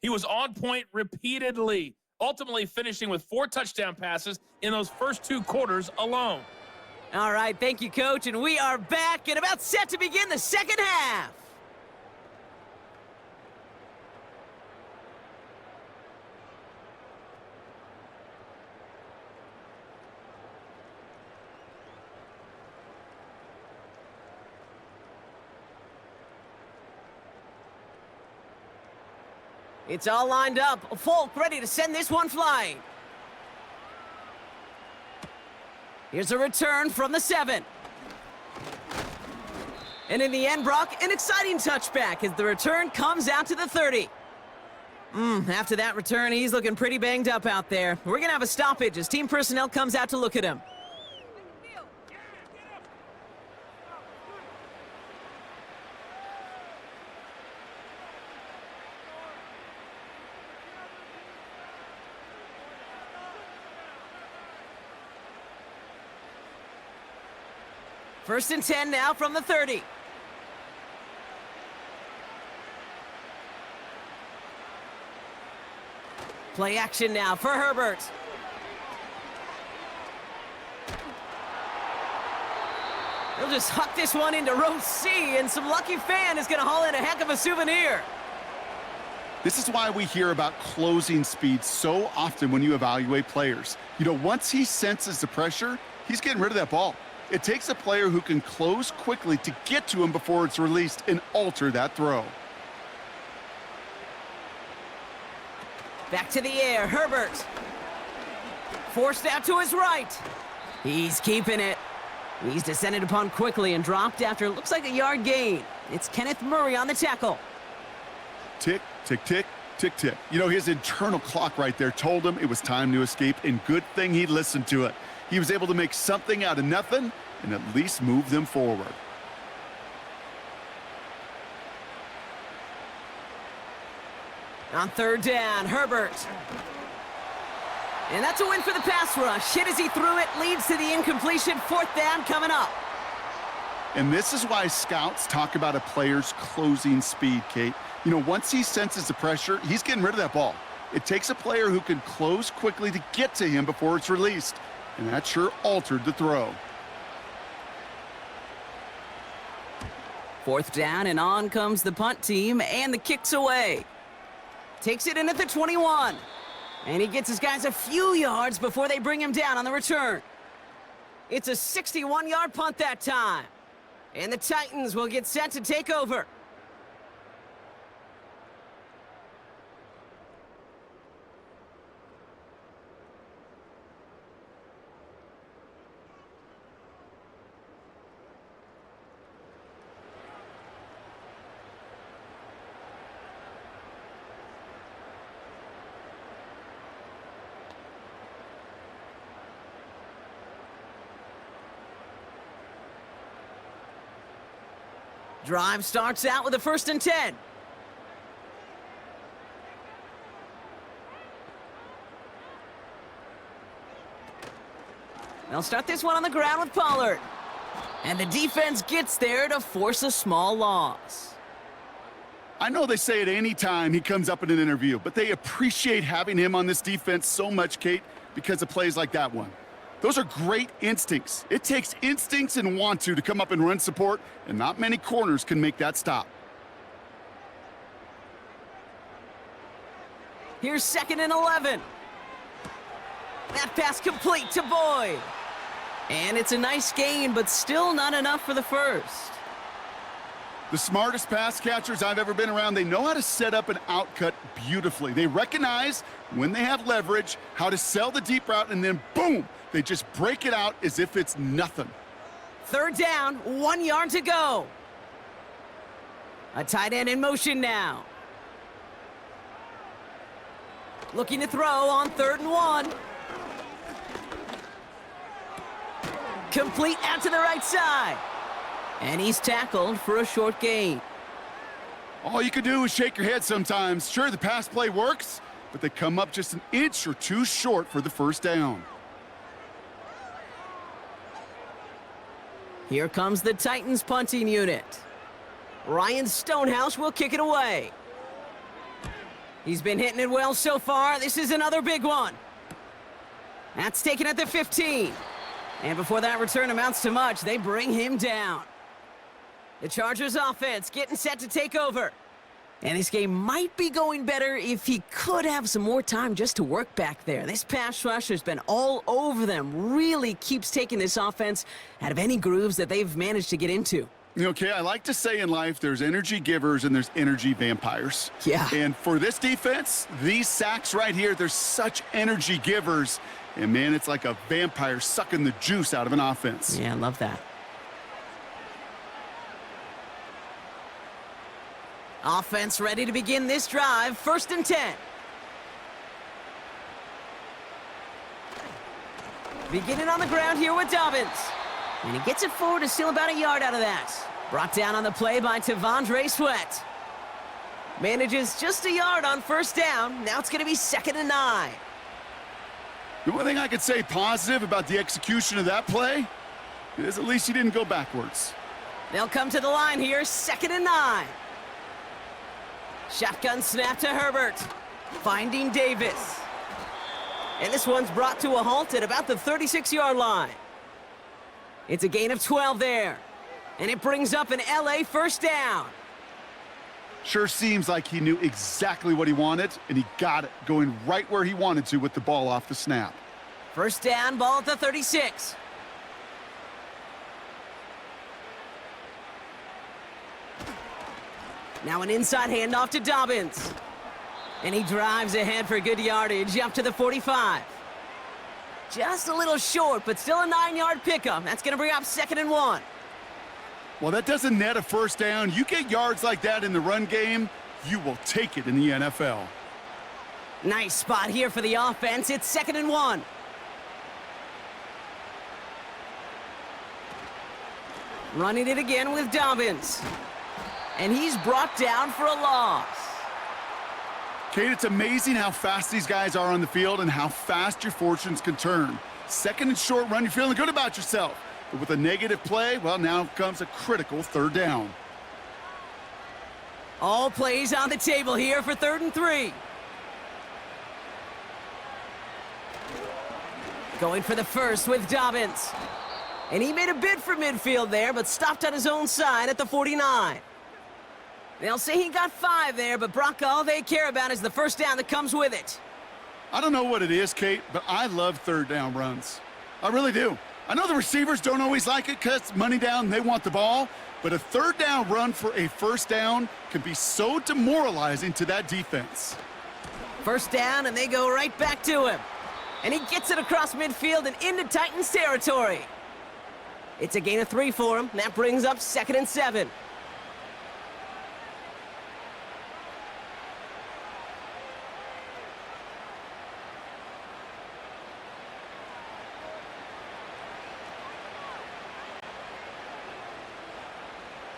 He was on point repeatedly, ultimately finishing with 4 touchdown passes in those first 2 quarters alone. All right, thank you, Coach, and we are back and about set to begin the second half. It's all lined up. Folk ready to send this one flying. Here's a return from the 7. And in the end, Brock, an exciting touchback as the return comes out to the 30. After that return, he's looking pretty banged up out there. We're going to have a stoppage as team personnel comes out to look at him. First and 10 now from the 30. Play action now for Herbert. They'll just huck this one into row C, and some lucky fan is going to haul in a heck of a souvenir. This is why we hear about closing speed so often when you evaluate players. You know, once he senses the pressure, he's getting rid of that ball. It takes a player who can close quickly to get to him before it's released and alter that throw. Back to the air, Herbert. Forced out to his right. He's keeping it. He's descended upon quickly and dropped after it looks like a yard gain. It's Kenneth Murray on the tackle. Tick, tick, tick, tick, tick. You know, his internal clock right there told him it was time to escape, and good thing he listened to it. He was able to make something out of nothing and at least move them forward. On third down, Herbert. And that's a win for the pass rush. Hit as he threw it, leads to the incompletion. Fourth down coming up. And this is why scouts talk about a player's closing speed, Kate. You know, once he senses the pressure, he's getting rid of that ball. It takes a player who can close quickly to get to him before it's released. And that sure altered the throw. Fourth down, and on comes the punt team, and the kick's away. Takes it in at the 21. And he gets his guys a few yards before they bring him down on the return. It's a 61-yard punt that time. And the Titans will get set to take over. Drive starts out with a 1st and 10. They'll start this one on the ground with Pollard. And the defense gets there to force a small loss. I know they say it any time he comes up in an interview, but they appreciate having him on this defense so much, Kate, because of plays like that one. Those are great instincts. It takes instincts and want to come up and run support, and not many corners can make that stop. Here's 2nd and 11. That pass complete to Boyd. And it's a nice gain, but still not enough for the first. The smartest pass catchers I've ever been around, they know how to set up an outcut beautifully. They recognize when they have leverage, how to sell the deep route, and then boom, they just break it out as if it's nothing. Third down, 1 yard to go. A tight end in motion now. Looking to throw on 3rd and 1. Complete out to the right side. And he's tackled for a short gain. All you can do is shake your head sometimes. Sure, the pass play works, but they come up just an inch or two short for the 1st down. Here comes the Titans punting unit. Ryan Stonehouse will kick it away. He's been hitting it well so far. This is another big one. That's taken at the 15. And before that return amounts to much, they bring him down. The Chargers offense getting set to take over. And this game might be going better if he could have some more time just to work back there. This pass rush has been all over them. Really keeps taking this offense out of any grooves that they've managed to get into. Okay, I like to say in life there's energy givers and there's energy vampires. Yeah. And for this defense, these sacks right here, they're such energy givers. And man, it's like a vampire sucking the juice out of an offense. Yeah, I love that. Offense ready to begin this drive. 1st and 10. Beginning on the ground here with Dobbins. And he gets it forward to steal about a yard out of that. Brought down on the play by Tavondre Sweat. Manages just a yard on 1st down. Now it's going to be 2nd and 9. The one thing I could say positive about the execution of that play is at least he didn't go backwards. They'll come to the line here. 2nd and 9. Shotgun snap to Herbert. Finding Davis. And this one's brought to a halt at about the 36-yard line. It's a gain of 12 there. And it brings up an LA first down. Sure seems like he knew exactly what he wanted, and he got it, going right where he wanted to with the ball off the snap. First down, ball at the 36. Now an inside handoff to Dobbins. And he drives ahead for good yardage up to the 45. Just a little short, but still a 9-yard pickup. That's going to bring up 2nd and 1. Well, that doesn't net a first down. You get yards like that in the run game, you will take it in the NFL. Nice spot here for the offense. It's 2nd and 1. Running it again with Dobbins. And he's brought down for a loss. Kate, it's amazing how fast these guys are on the field and how fast your fortunes can turn. 2nd and short run, you're feeling good about yourself. But with a negative play, well, now comes a critical 3rd down. All plays on the table here for 3rd and 3. Going for the first with Dobbins. And he made a bid for midfield there, but stopped on his own side at the 49. They'll say he got 5 there, but Brock, all they care about is the first down that comes with it. I don't know what it is, Kate, but I love 3rd down runs. I really do. I know the receivers don't always like it because money down, they want the ball, but a 3rd down run for a first down can be so demoralizing to that defense. First down, and they go right back to him. And he gets it across midfield and into Titans territory. It's a gain of 3 for him. That brings up 2nd and 7.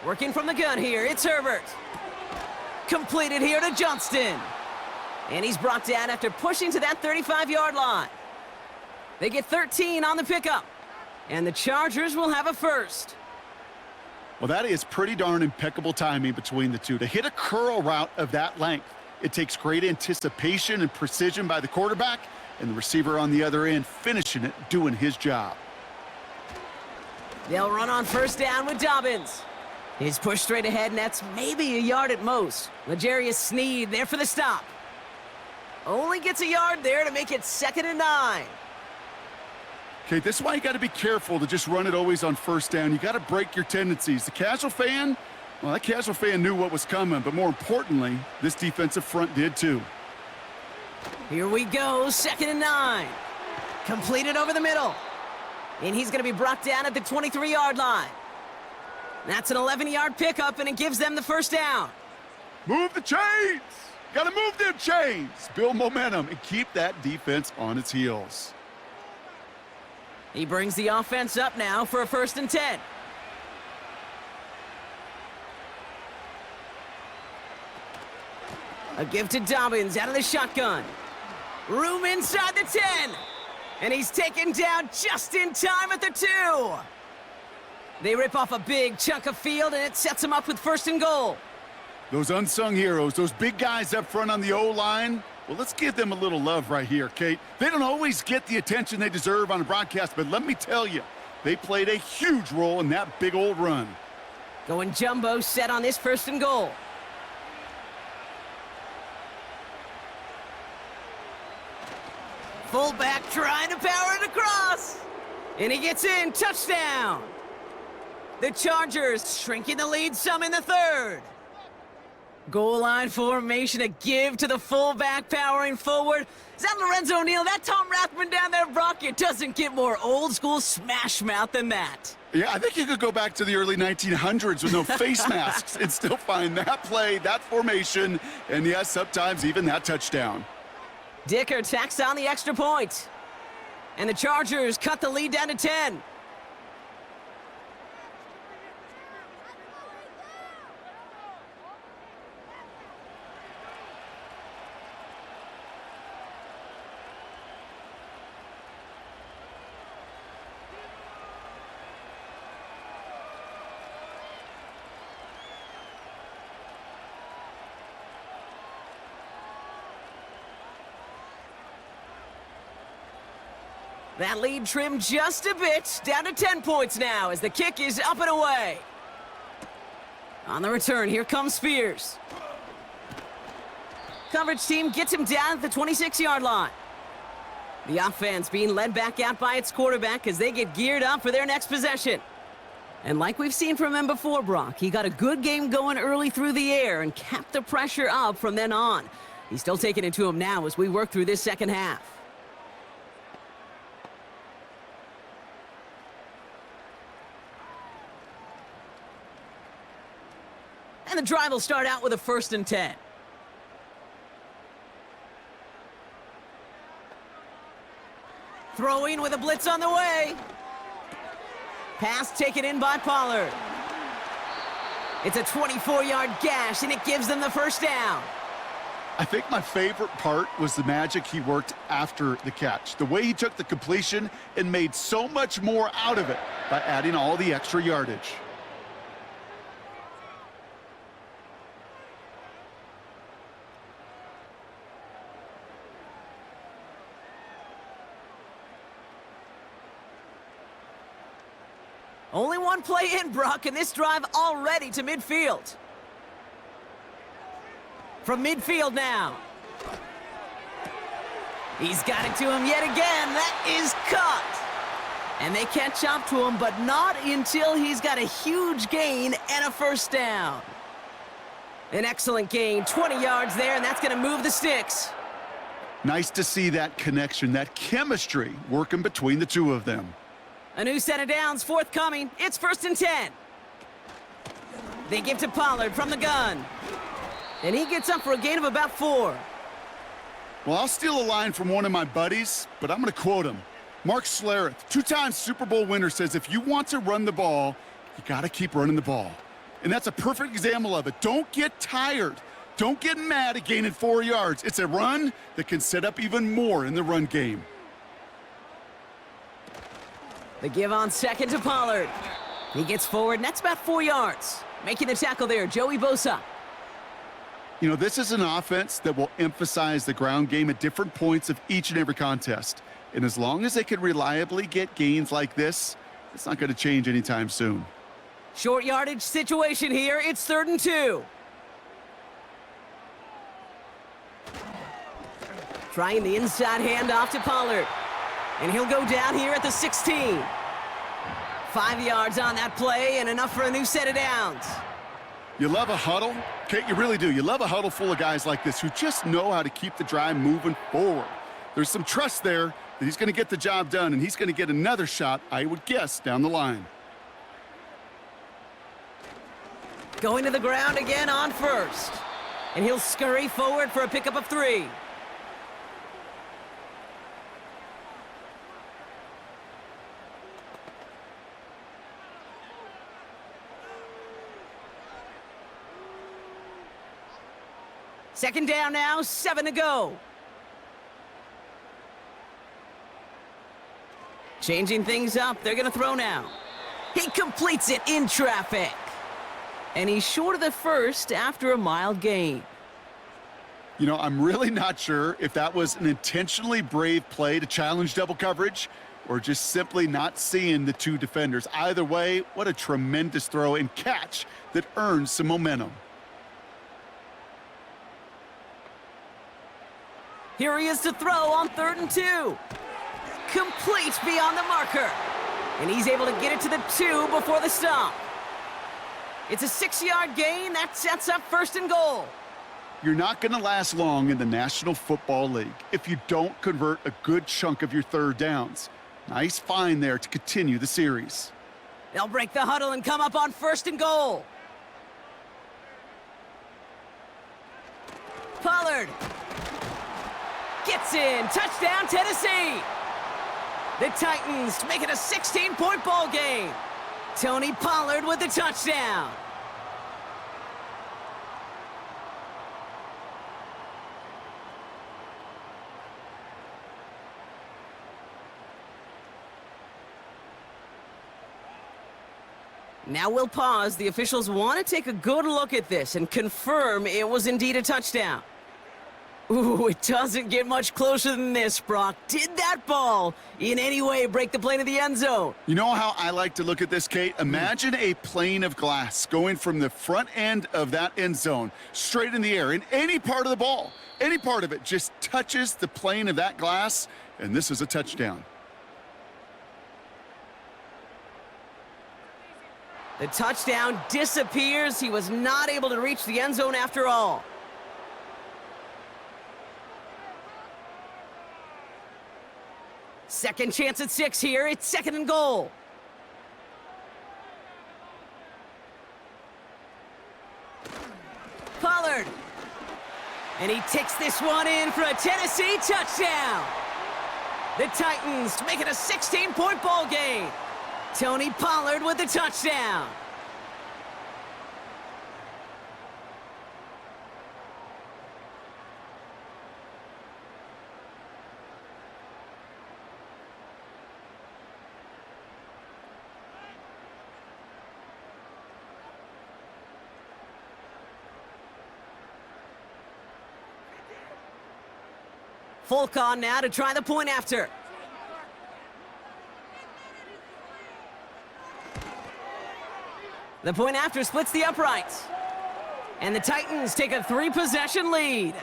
Working from the gun here, it's Herbert. Completed here to Johnston. And he's brought down after pushing to that 35-yard line. They get 13 on the pickup. And the Chargers will have a first. Well, that is pretty darn impeccable timing between the two. To hit a curl route of that length, it takes great anticipation and precision by the quarterback, and the receiver on the other end finishing it, doing his job. They'll run on first down with Dobbins. He's pushed straight ahead, and that's maybe a yard at most. L'Jarius Sneed there for the stop. Only gets a yard there to make it 2nd and 9. Okay, this is why you got to be careful to just run it always on first down. You got to break your tendencies. The casual fan, well, that casual fan knew what was coming, but more importantly, this defensive front did too. Here we go, 2nd and 9. Completed over the middle. And he's going to be brought down at the 23-yard line. That's an 11-yard pickup, and it gives them the first down. Move the chains! Got to move them chains! Build momentum and keep that defense on its heels. He brings the offense up now for a 1st and 10. A give to Dobbins out of the shotgun. Room inside the 10. And he's taken down just in time at the 2. They rip off a big chunk of field, and it sets him up with 1st and goal. Those unsung heroes, those big guys up front on the O-line, well, let's give them a little love right here, Kate. They don't always get the attention they deserve on a broadcast, but let me tell you, they played a huge role in that big old run. Going jumbo set on this 1st and goal. Fullback trying to power it across. And he gets in, touchdown. The Chargers shrinking the lead some in the 3rd. Goal line formation, a give to the fullback powering forward. Is that Lorenzo Neal? That Tom Rathman down there, Brock? It doesn't get more old school smash mouth than that. Yeah, I think you could go back to the early 1900s with no face masks and still find that play, that formation, and yes, sometimes even that touchdown. Dicker tacks on the extra point. And the Chargers cut the lead down to 10. That lead trimmed just a bit, down to 10 points now as the kick is up and away. On the return, here comes Spears. Coverage team gets him down at the 26-yard line. The offense being led back out by its quarterback as they get geared up for their next possession. And like we've seen from him before, Brock, he got a good game going early through the air and kept the pressure up from then on. He's still taking it to him now as we work through this second half. And the drive will start out with a 1st and 10. Throwing with a blitz on the way. Pass taken in by Pollard. It's a 24-yard gash, and it gives them the first down. I think my favorite part was the magic he worked after the catch. The way he took the completion and made so much more out of it by adding all the extra yardage. Only one play in, Brock, and this drive already to midfield. From midfield now. He's got it to him yet again. That is cut. And they catch up to him, but not until he's got a huge gain and a first down. An excellent gain, 20 yards there, and that's going to move the sticks. Nice to see that connection, that chemistry working between the two of them. A new set of downs forthcoming. It's 1st and 10. They give to Pollard from the gun. And he gets up for a gain of about 4. Well, I'll steal a line from one of my buddies, but I'm going to quote him. Mark Schlereth, 2-time Super Bowl winner, says if you want to run the ball, you got to keep running the ball. And that's a perfect example of it. Don't get tired. Don't get mad at gaining 4 yards. It's a run that can set up even more in the run game. The give on second to Pollard. He gets forward, and that's about 4 yards. Making the tackle there, Joey Bosa. You know, this is an offense that will emphasize the ground game at different points of each and every contest. And as long as they can reliably get gains like this, it's not going to change anytime soon. Short yardage situation here. It's 3rd and 2. Trying the inside handoff to Pollard. And he'll go down here at the 16. 5 yards on that play and enough for a new set of downs. You love a huddle? Okay, you really do. You love a huddle full of guys like this who just know how to keep the drive moving forward. There's some trust there that he's going to get the job done, and he's going to get another shot, I would guess, down the line. Going to the ground again on 1st. And he'll scurry forward for a pickup of 3. Second down now, 7 to go. Changing things up, they're going to throw now. He completes it in traffic. And he's short of the first after a mild gain. You know, I'm really not sure if that was an intentionally brave play to challenge double coverage or just simply not seeing the two defenders. Either way, what a tremendous throw and catch that earns some momentum. Here he is to throw on 3rd and 2. Complete beyond the marker. And he's able to get it to the 2 before the stop. It's a 6-yard gain. That sets up 1st and goal. You're not going to last long in the National Football League if you don't convert a good chunk of your third downs. Nice find there to continue the series. They'll break the huddle and come up on 1st and goal. Pollard gets in. Touchdown, Tennessee. The Titans make it a 16-point ball game. Tony Pollard with the touchdown. Now we'll pause. The officials want to take a good look at this and confirm it was indeed a touchdown. Ooh, it doesn't get much closer than this, Brock. Did that ball in any way break the plane of the end zone? You know how I like to look at this, Kate? Imagine a plane of glass going from the front end of that end zone straight in the air, and any part of the ball, any part of it just touches the plane of that glass, and this is a touchdown. The touchdown disappears. He was not able to reach the end zone after all. Second chance at 6 here. It's 2nd and goal. Pollard. And he takes this one in for a Tennessee touchdown. The Titans make it a 16-point ball game. Tony Pollard with the touchdown. Folk on now to try the point after. The point after splits the uprights. And the Titans take a 3-possession lead.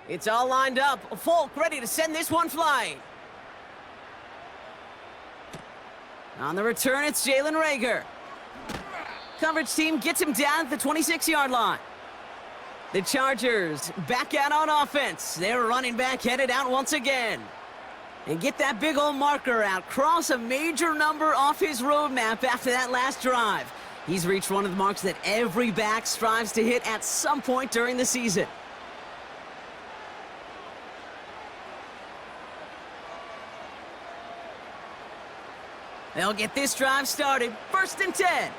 It's all lined up. Folk ready to send this one flying. On the return, it's Jalen Reagor. Coverage team gets him down at the 26-yard line. The Chargers back out on offense. Their running back headed out once again. And get that big old marker out. Cross a major number off his roadmap after that last drive. He's reached one of the marks that every back strives to hit at some point during the season. They'll get this drive started. 1st and 10.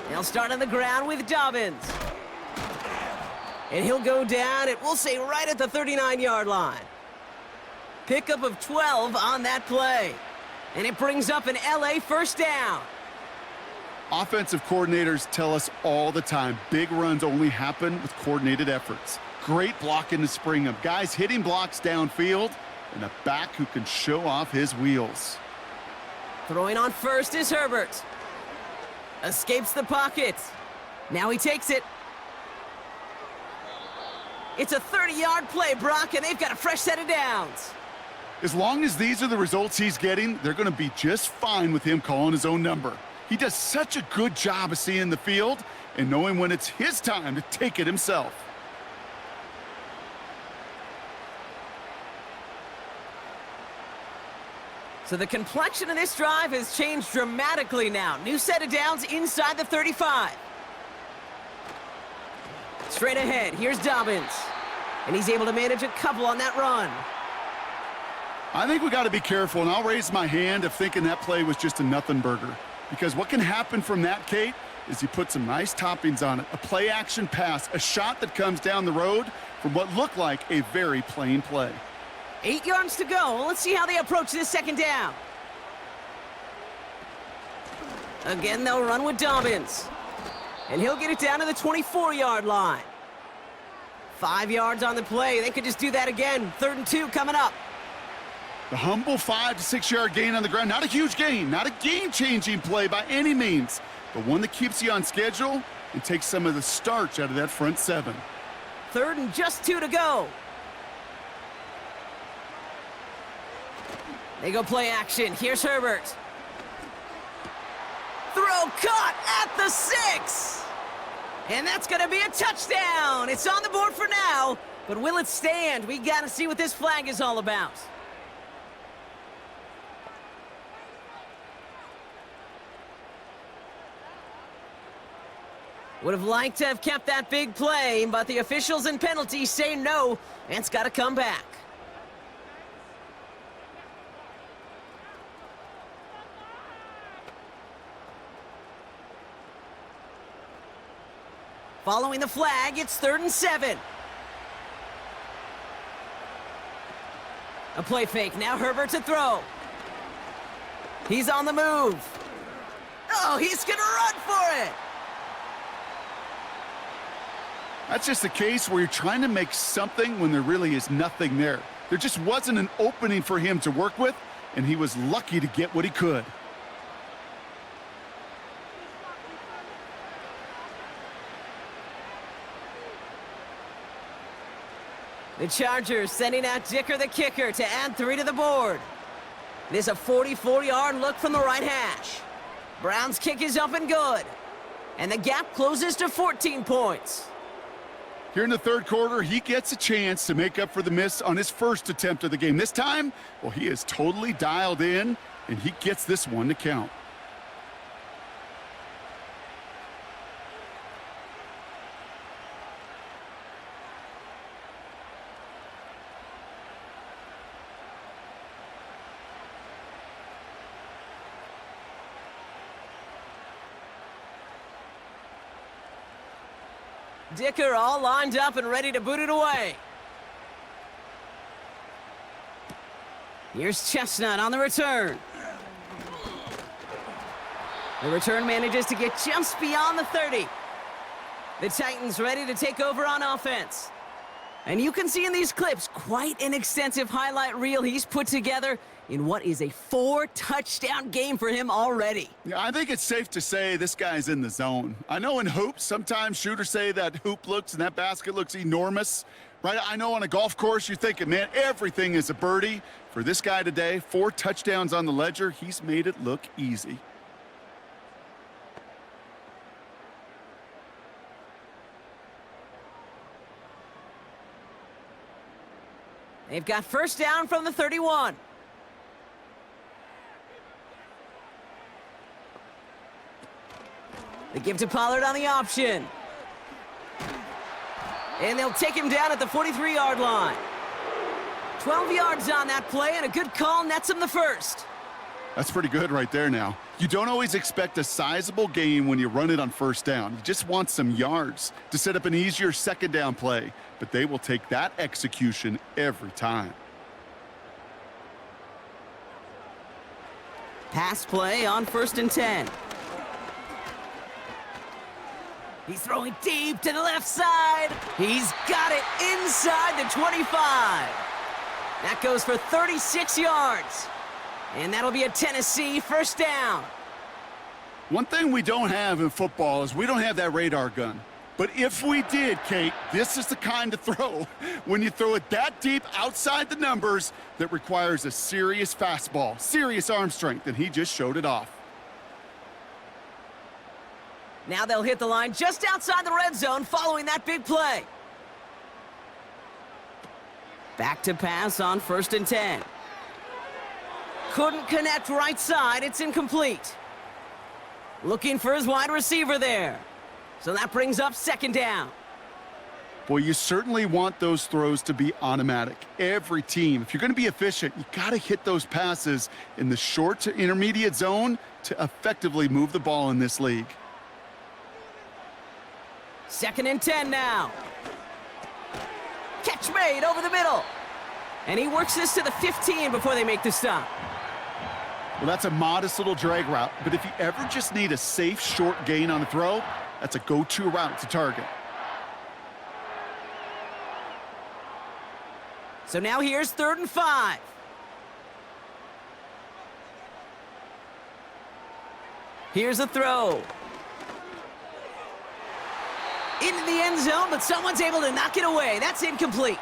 They'll start on the ground with Dobbins. And he'll go down, we'll say right at the 39-yard line. Pickup of 12 on that play. And it brings up an LA 1st down. Offensive coordinators tell us all the time, big runs only happen with coordinated efforts. Great blocking to spring them. Guys hitting blocks downfield, and a back who can show off his wheels. Throwing on 1st is Herbert. Escapes the pocket. Now he takes it. It's a 30-yard play, Brock, and they've got a fresh set of downs. As long as these are the results he's getting, they're going to be just fine with him calling his own number. He does such a good job of seeing the field and knowing when it's his time to take it himself. So the complexion of this drive has changed dramatically now. New set of downs inside the 35. Straight ahead, here's Dobbins. And he's able to manage a couple on that run. I think we got to be careful, and I'll raise my hand if thinking that play was just a nothing burger. Because what can happen from that, Kate, is you put some nice toppings on it. A play-action pass, a shot that comes down the road from what looked like a very plain play. 8 yards to go. Let's see how they approach this 2nd down. Again, they'll run with Dobbins. And he'll get it down to the 24-yard line. 5 yards on the play. They could just do that again. 3rd and 2 coming up. The humble 5 to 6 yard gain on the ground. Not a huge gain, not a game-changing play by any means, but one that keeps you on schedule and takes some of the starch out of that front 7. 3rd and just 2 to go. They go play action. Here's Herbert. Throw caught at the 6. And that's going to be a touchdown. It's on the board for now, but will it stand? We got to see what this flag is all about. Would have liked to have kept that big play, but the officials and penalties say no, and it's got to come back. Following the flag, it's 3rd and 7. A play fake, now Herbert to throw. He's on the move. Oh, he's gonna run for it! That's just a case where you're trying to make something when there really is nothing there. There just wasn't an opening for him to work with, and he was lucky to get what he could. The Chargers sending out Dicker the kicker to add 3 to the board. This is a 44-yard look from the right hash. Brown's kick is up and good. And the gap closes to 14 points. Here in the third quarter, he gets a chance to make up for the miss on his first attempt of the game. This time, well, he is totally dialed in, and he gets this one to count. Dicker all lined up and ready to boot it away. Here's Chestnut on the return. The return manages to get just beyond the 30. The Titans ready to take over on offense. And you can see in these clips quite an extensive highlight reel he's put together in what is a 4-touchdown game for him already. Yeah, I think it's safe to say this guy's in the zone. I know in hoops, sometimes shooters say that hoop looks and that basket looks enormous, right? I know on a golf course you're thinking, man, everything is a birdie. For this guy today, 4 touchdowns on the ledger, he's made it look easy. They've got first down from the 31. They give to Pollard on the option. And they'll take him down at the 43-yard line. 12 yards on that play, and a good call nets him the first. That's pretty good right there now. You don't always expect a sizable gain when you run it on first down. You just want some yards to set up an easier second down play, but they will take that execution every time. Pass play on 1st and 10. He's throwing deep to the left side. He's got it inside the 25. That goes for 36 yards. And that'll be a Tennessee first down. One thing we don't have in football is we don't have that radar gun. But if we did, Kate, this is the kind of throw when you throw it that deep outside the numbers that requires a serious fastball, serious arm strength, and he just showed it off. Now they'll hit the line just outside the red zone following that big play. Back to pass on 1st and 10. Couldn't connect right side. It's incomplete. Looking for his wide receiver there. So that brings up 2nd down. Boy, you certainly want those throws to be automatic. Every team, if you're going to be efficient, you got to hit those passes in the short to intermediate zone to effectively move the ball in this league. 2nd and 10 now. Catch made over the middle. And he works this to the 15 before they make the stop. Well, that's a modest little drag route, but if you ever just need a safe short gain on a throw, that's a go-to route to target. So now here's 3rd and 5. Here's a throw. Into the end zone, but someone's able to knock it away. That's incomplete.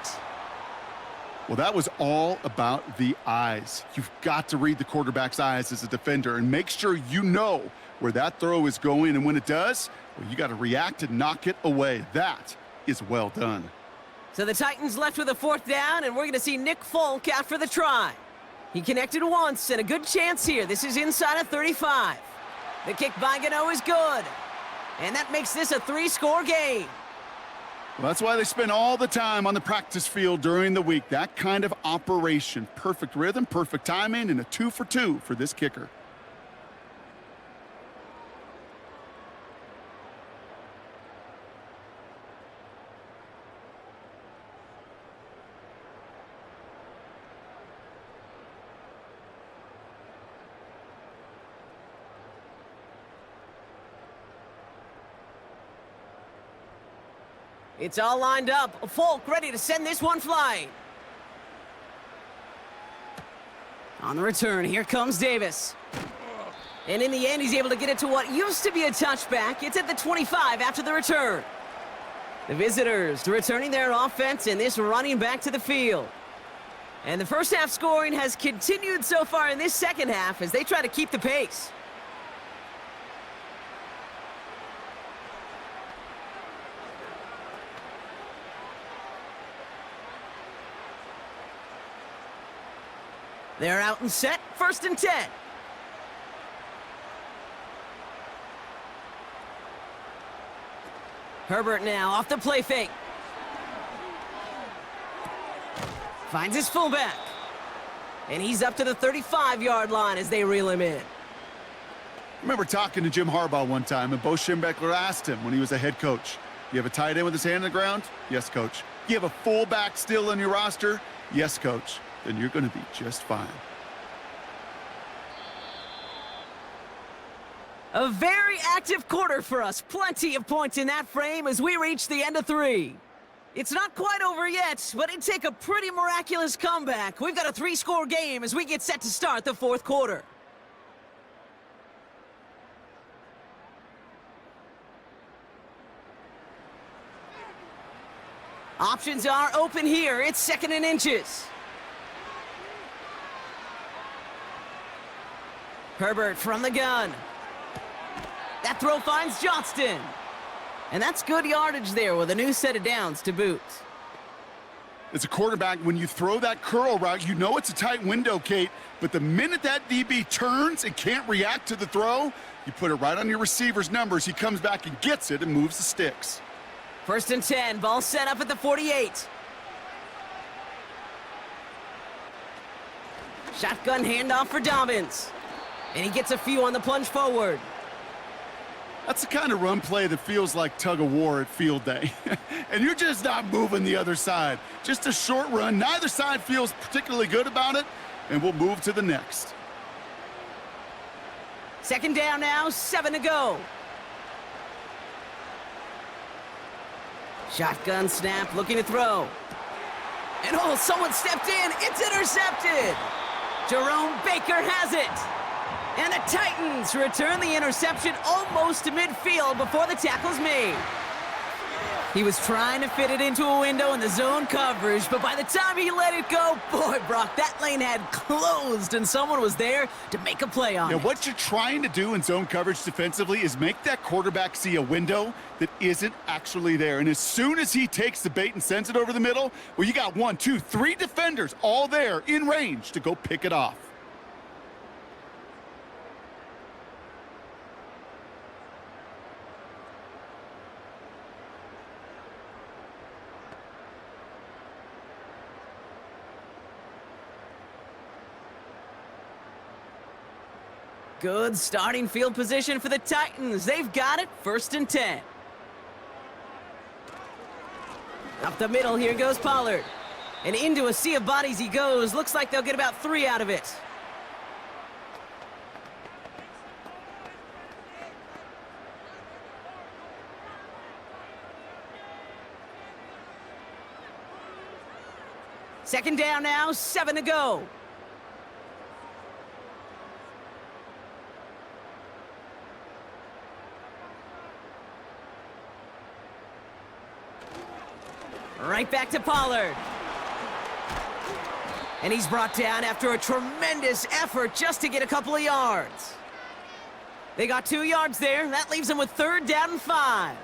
Well, that was all about the eyes. You've got to read the quarterback's eyes as a defender and make sure you know where that throw is going, and when it does, well, you got to react and knock it away. That is well done. So the Titans left with a 4th down, and we're going to see Nick Folk out for the try. He connected once, and a good chance here. This is inside of 35. The kick by Gano is good. And that makes this a 3-score game. Well, that's why they spend all the time on the practice field during the week. That kind of operation. Perfect rhythm, perfect timing, and a 2 for 2 for this kicker. It's all lined up. Folk ready to send this one flying. On the return, here comes Davis. And in the end, he's able to get it to what used to be a touchback. It's at the 25 after the return. The visitors returning their offense and this running back to the field. And the first half scoring has continued so far in this second half as they try to keep the pace. They're out and set, 1st and 10. Herbert now off the play fake. Finds his fullback. And he's up to the 35-yard line as they reel him in. I remember talking to Jim Harbaugh one time, and Bo Schembechler asked him when he was a head coach, you have a tight end with his hand on the ground? Yes, coach. You have a fullback still on your roster? Yes, coach. Then you're going to be just fine. A very active quarter for us. Plenty of points in that frame as we reach the end of 3. It's not quite over yet, but it'd take a pretty miraculous comeback. We've got a 3-score game as we get set to start the 4th quarter. Options are open here. It's 2nd and inches. Herbert from the gun. That throw finds Johnston. And that's good yardage there with a new set of downs to boot. As a quarterback, when you throw that curl route, you know it's a tight window, Kate, but the minute that DB turns and can't react to the throw, you put it right on your receiver's numbers. He comes back and gets it and moves the sticks. 1st and 10, ball set up at the 48. Shotgun handoff for Dobbins. And he gets a few on the plunge forward. That's the kind of run play that feels like tug of war at field day. And you're just not moving the other side. Just a short run. Neither side feels particularly good about it, and we'll move to the next. 2nd down now, 7 to go. Shotgun snap, looking to throw. And oh, someone stepped in. It's intercepted. Jerome Baker has it. And the Titans return the interception almost to midfield before the tackle's made. He was trying to fit it into a window in the zone coverage, but by the time he let it go, boy, Brock, that lane had closed and someone was there to make a play on it. What you're trying to do in zone coverage defensively is make that quarterback see a window that isn't actually there. And as soon as he takes the bait and sends it over the middle, well, you got 1, 2, 3 defenders all there in range to go pick it off. Good starting field position for the Titans. They've got it, 1st and 10. Up the middle, here goes Pollard. And into a sea of bodies he goes. Looks like they'll get about 3 out of it. Second down now, 7 to go. Right back to Pollard. And he's brought down after a tremendous effort just to get a couple of yards. They got 2 yards there. That leaves them with 3rd down and 5.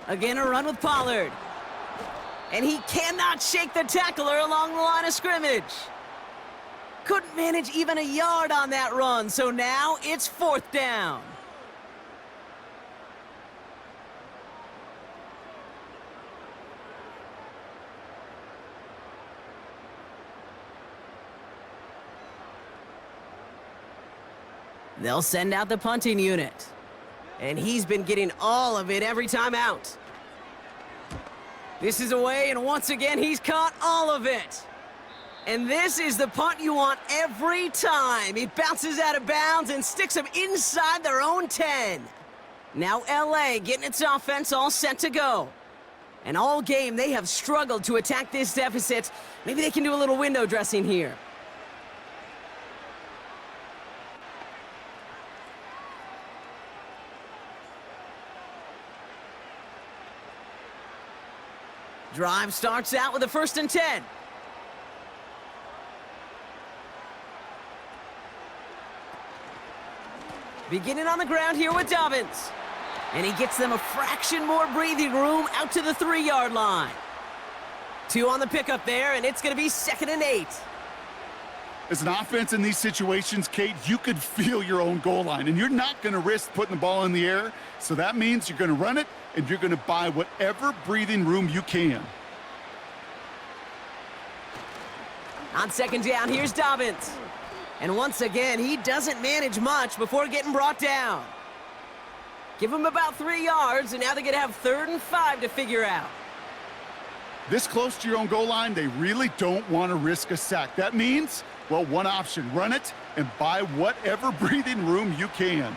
Again, a run with Pollard. And he cannot shake the tackler along the line of scrimmage. Couldn't manage even a yard on that run, so now it's 4th down. They'll send out the punting unit. And he's been getting all of it every time out. This is away, and once again, he's caught all of it. And this is the punt you want every time. It bounces out of bounds and sticks them inside their own 10. Now LA getting its offense all set to go. And all game, they have struggled to attack this deficit. Maybe they can do a little window dressing here. Drive starts out with a 1st and 10. Beginning on the ground here with Dobbins. And he gets them a fraction more breathing room out to the 3-yard line. 2 on the pickup there, and it's going to be 2nd and 8. As an offense in these situations, Kate, you could feel your own goal line, and you're not going to risk putting the ball in the air. So that means you're going to run it, and you're going to buy whatever breathing room you can. On 2nd down, here's Dobbins. And once again, he doesn't manage much before getting brought down. Give him about 3 yards, and now they're going to have 3rd and 5 to figure out. This close to your own goal line, they really don't want to risk a sack. That means, well, one option, run it and buy whatever breathing room you can.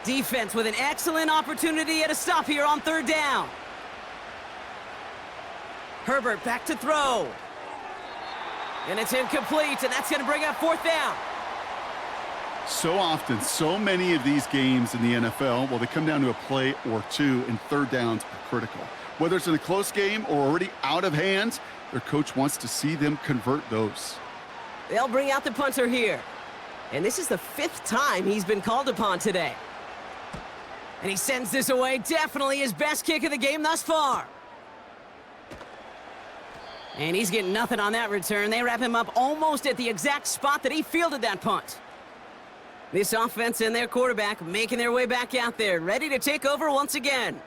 Defense with an excellent opportunity at a stop here on 3rd down. Herbert back to throw. And it's incomplete, and that's going to bring up 4th down. So often, so many of these games in the NFL, well, they come down to a play or two, and 3rd downs are critical. Whether it's in a close game or already out of hand, their coach wants to see them convert those. They'll bring out the punter here. And this is the 5th time he's been called upon today. And he sends this away, definitely his best kick of the game thus far. And he's getting nothing on that return. They wrap him up almost at the exact spot that he fielded that punt. This offense and their quarterback making their way back out there, ready to take over once again.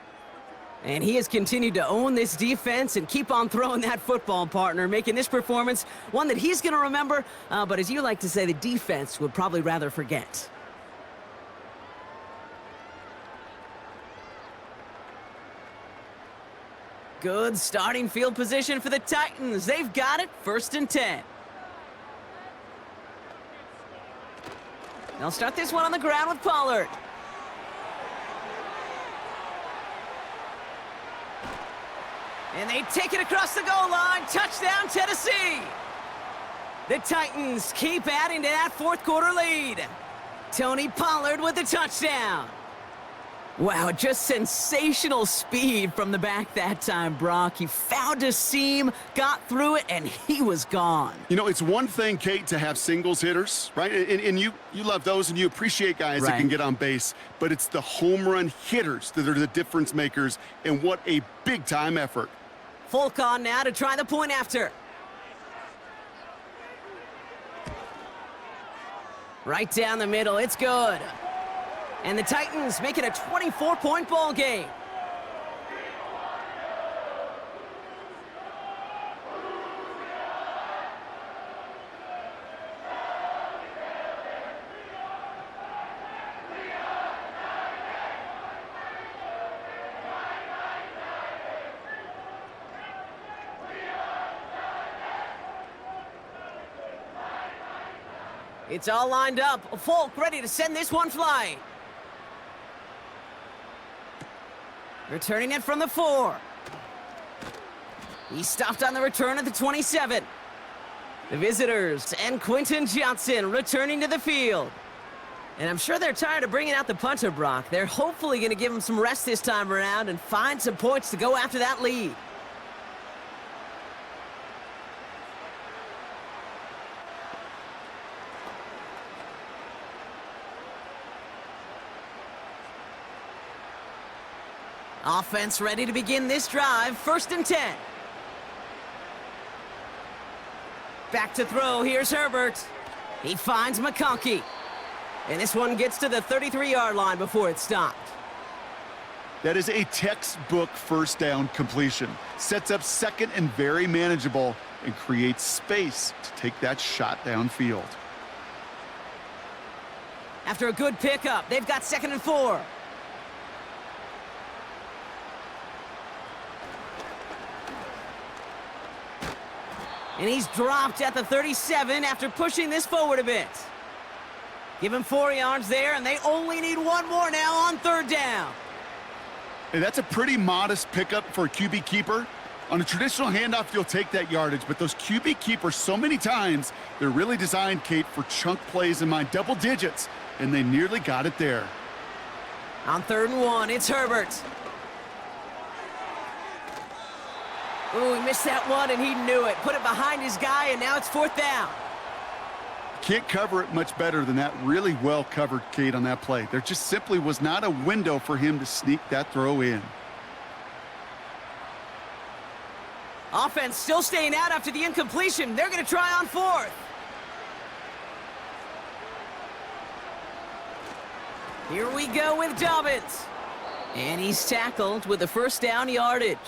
And he has continued to own this defense and keep on throwing that football, partner, making this performance one that he's going to remember, but as you like to say, the defense would probably rather forget. Good starting field position for the Titans. They've got it, 1st and 10. They'll start this one on the ground with Pollard. And they take it across the goal line. Touchdown, Tennessee. The Titans keep adding to that 4th quarter lead. Tony Pollard with the touchdown. Wow, just sensational speed from the back that time, Brock. He found a seam, got through it, and he was gone. You know, it's one thing, Kate, to have singles hitters, right? And you love those, and you appreciate guys that can get on base. But it's the home run hitters that are the difference makers, and what a big-time effort. Folk on now to try the point after. Right down the middle, it's good. And the Titans make it a 24-point ball game. It's all lined up. Folk ready to send this one flying. Returning it from the 4. He stopped on the return at the 27. The visitors and Quentin Johnson returning to the field. And I'm sure they're tired of bringing out the punter, Brock. They're hopefully going to give him some rest this time around and find some points to go after that lead. Offense ready to begin this drive, 1st and 10. Back to throw, here's Herbert. He finds McConkey. And this one gets to the 33-yard line before it's stopped. That is a textbook first down completion. Sets up second and very manageable and creates space to take that shot downfield. After a good pickup, they've got 2nd and 4. And he's dropped at the 37 after pushing this forward a bit. Give him 4 yards there, and they only need 1 more now on 3rd down. And that's a pretty modest pickup for a QB keeper. On a traditional handoff, you'll take that yardage, but those QB keepers, so many times, they're really designed, Kate, for chunk plays in mind, double digits, and they nearly got it there. On 3rd and 1, it's Herbert. Ooh, he missed that one, and he knew it. Put it behind his guy, and now it's 4th down. Can't cover it much better than that. Really well covered, Kate, on that play. There just simply was not a window for him to sneak that throw in. Offense still staying out after the incompletion. They're going to try on 4th. Here we go with Dobbins. And he's tackled with the 1st down yardage.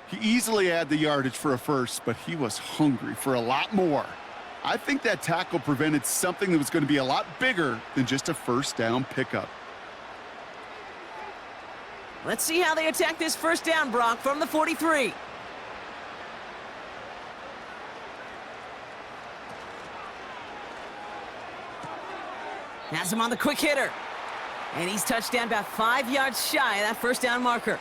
He easily had the yardage for a first, but he was hungry for a lot more. I think that tackle prevented something that was going to be a lot bigger than just a 1st down pickup. Let's see how they attack this 1st down, Brock, from the 43. Has him on the quick hitter. And he's touched down about 5 yards shy of that 1st down marker.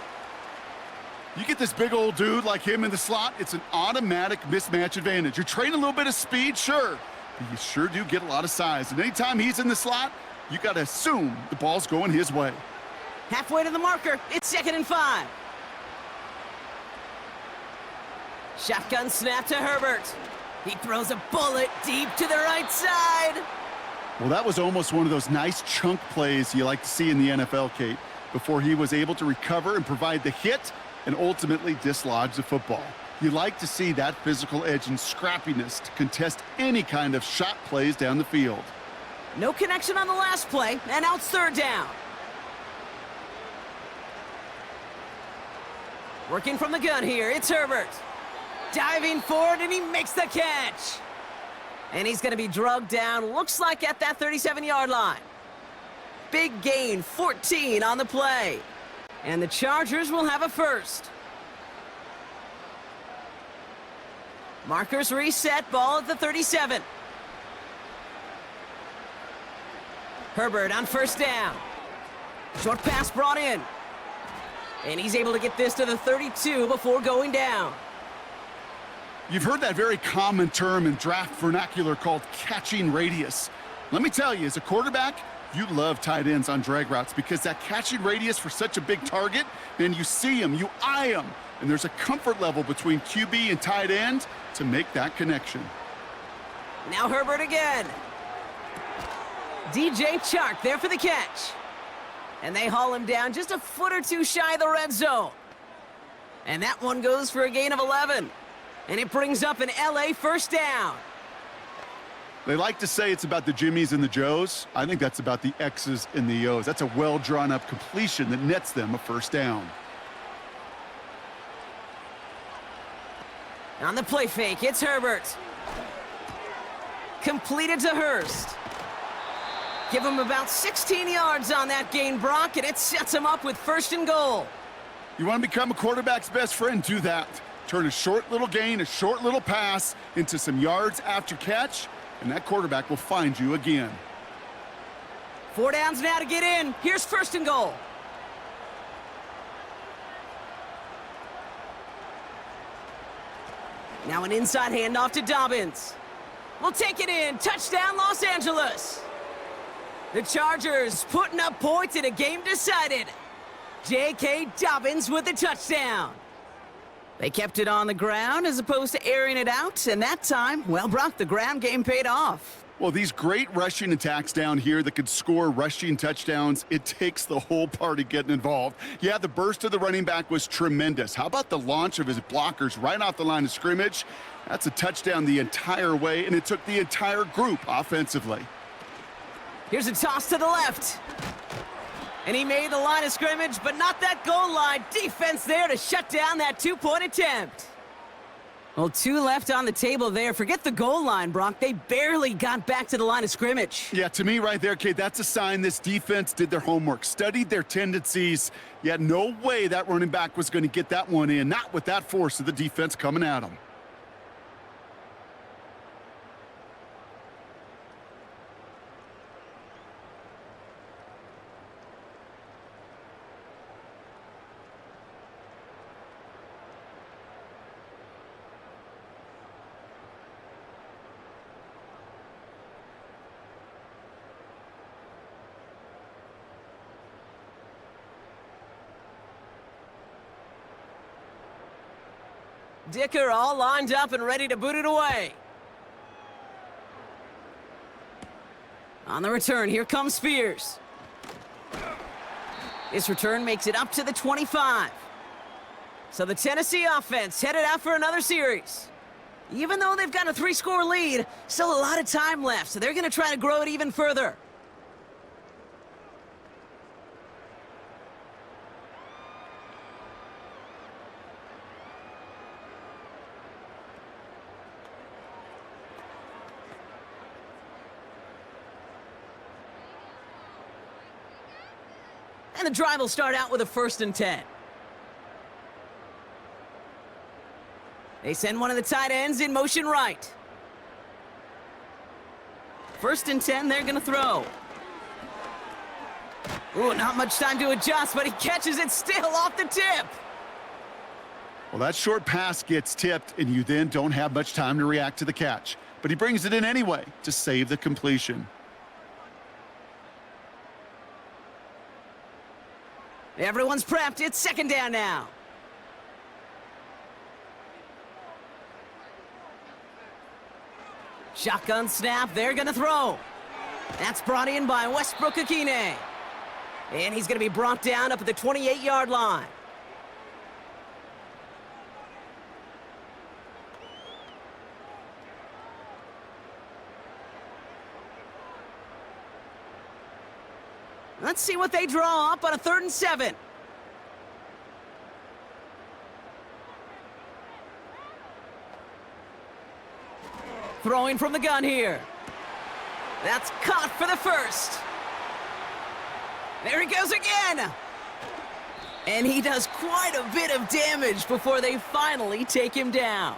You get this big old dude like him in the slot, it's an automatic mismatch advantage. You're trading a little bit of speed, sure, but you sure do get a lot of size. And anytime he's in the slot, you got to assume the ball's going his way. Halfway to the marker, it's 2nd and 5. Shotgun snap to Herbert. He throws a bullet deep to the right side. Well, that was almost one of those nice chunk plays you like to see in the NFL, Kate, before he was able to recover and provide the hit and ultimately dislodge the football. You like to see that physical edge and scrappiness to contest any kind of shot plays down the field. No connection on the last play, and now it's 3rd down. Working from the gun here, it's Herbert. Diving forward, and he makes the catch. And he's going to be drugged down, looks like at that 37-yard line. Big gain, 14 on the play. And the Chargers will have a 1st. Markers reset, ball at the 37. Herbert on 1st down. Short pass brought in. And he's able to get this to the 32 before going down. You've heard that very common term in draft vernacular called catching radius. Let me tell you, as a quarterback, you love tight ends on drag routes because that catching radius for such a big target, then you see him, you eye him, and there's a comfort level between QB and tight end to make that connection. Now Herbert again. DJ Chark there for the catch. And they haul him down just a foot or two shy of the red zone. And that one goes for a gain of 11. And it brings up an LA 1st down. They like to say it's about the Jimmies and the Joes. I think that's about the X's and the O's. That's a well-drawn-up completion that nets them a 1st down. On the play fake, it's Herbert. Completed to Hurst. Give him about 16 yards on that gain, Brock, and it sets him up with 1st and goal. You want to become a quarterback's best friend? Do that. Turn a short little gain, a short little pass into some yards after catch, and that quarterback will find you again. 4 downs now to get in. Here's 1st and goal. Now an inside handoff to Dobbins. We'll take it in. Touchdown, Los Angeles. The Chargers putting up points in a game decided. J.K. Dobbins with the touchdown. They kept it on the ground as opposed to airing it out, and that time, well, Brock, the ground game paid off. Well, these great rushing attacks down here that could score rushing touchdowns, it takes the whole party getting involved. Yeah, the burst of the running back was tremendous. How about the launch of his blockers right off the line of scrimmage? That's a touchdown the entire way, and it took the entire group offensively. Here's a toss to the left. And he made the line of scrimmage, but not that goal line. Defense there to shut down that two-point attempt. Well, 2 left on the table there. Forget the goal line, Brock. They barely got back to the line of scrimmage. Yeah, to me right there, Kate, that's a sign this defense did their homework, studied their tendencies. Yeah, no way that running back was going to get that one in, not with that force of the defense coming at him. Dicker all lined up and ready to boot it away. On the return, here comes Spears. This return makes it up to the 25. So the Tennessee offense headed out for another series. Even though they've got a 3-score lead, still a lot of time left, so they're going to try to grow it even further. And the drive will start out with a 1st and 10. They send one of the tight ends in motion right. 1st and 10, they're gonna throw. Ooh, not much time to adjust, but he catches it still off the tip. Well, that short pass gets tipped, and you then don't have much time to react to the catch. But he brings it in anyway to save the completion. Everyone's prepped. It's 2nd down now. Shotgun snap. They're going to throw. That's brought in by Westbrook-Akine. And he's going to be brought down up at the 28-yard line. Let's see what they draw up on a 3rd and 7. Throwing from the gun here. That's caught for the 1st. There he goes again. And he does quite a bit of damage before they finally take him down.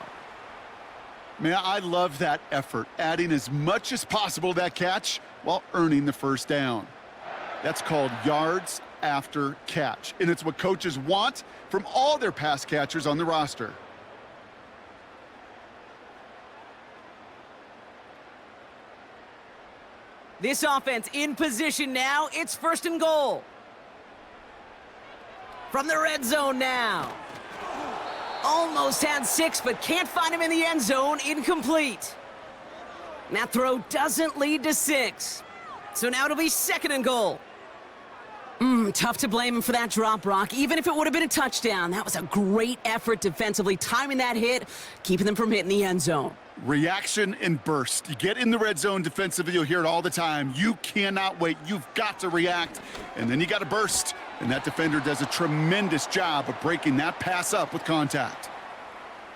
Man, I love that effort, adding as much as possible to that catch while earning the 1st down. That's called yards after catch, and it's what coaches want from all their pass catchers on the roster. This offense in position now. It's 1st and goal. From the red zone now. Almost had 6, but can't find him in the end zone. Incomplete. That throw doesn't lead to 6. So now it'll be 2nd and goal. Tough to blame him for that drop, Brock. Even if it would have been a touchdown, that was a great effort defensively, timing that hit, keeping them from hitting the end zone. Reaction and burst. You get in the red zone defensively, you'll hear it all the time. You cannot wait. You've got to react, and then you got to burst. And that defender does a tremendous job of breaking that pass up with contact.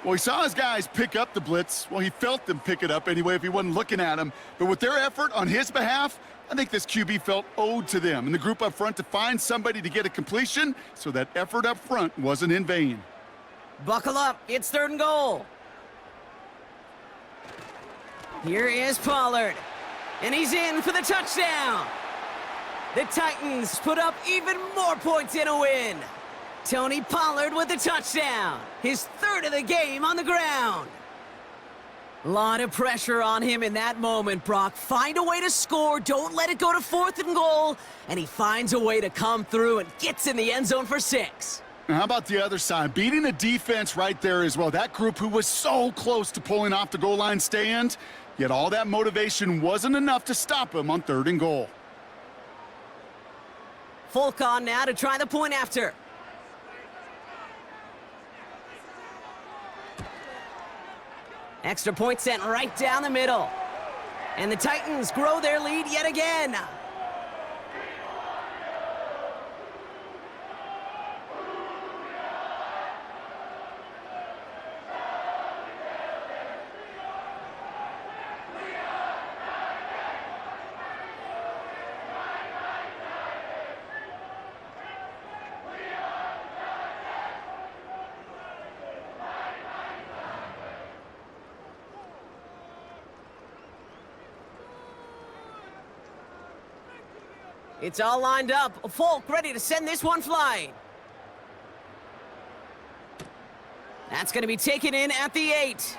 Well, he saw his guys pick up the blitz. Well, he felt them pick it up anyway if he wasn't looking at him. But with their effort on his behalf, I think this QB felt owed to them and the group up front to find somebody to get a completion, so that effort up front wasn't in vain. Buckle up. It's 3rd and goal. Here is Pollard. And he's in for the touchdown. The Titans put up even more points in a win. Tony Pollard with the touchdown. His 3rd of the game on the ground. A lot of pressure on him in that moment, Brock. Find a way to score. Don't let it go to 4th and goal. And he finds a way to come through and gets in the end zone for 6. Now, how about the other side? Beating a defense right there as well. That group who was so close to pulling off the goal line stand, Yet all that motivation wasn't enough to stop him on 3rd and goal. Folk on now to try the point after. Extra point sent right down the middle. And the Titans grow their lead yet again. It's all lined up. Folk ready to send this one flying. That's going to be taken in at the 8.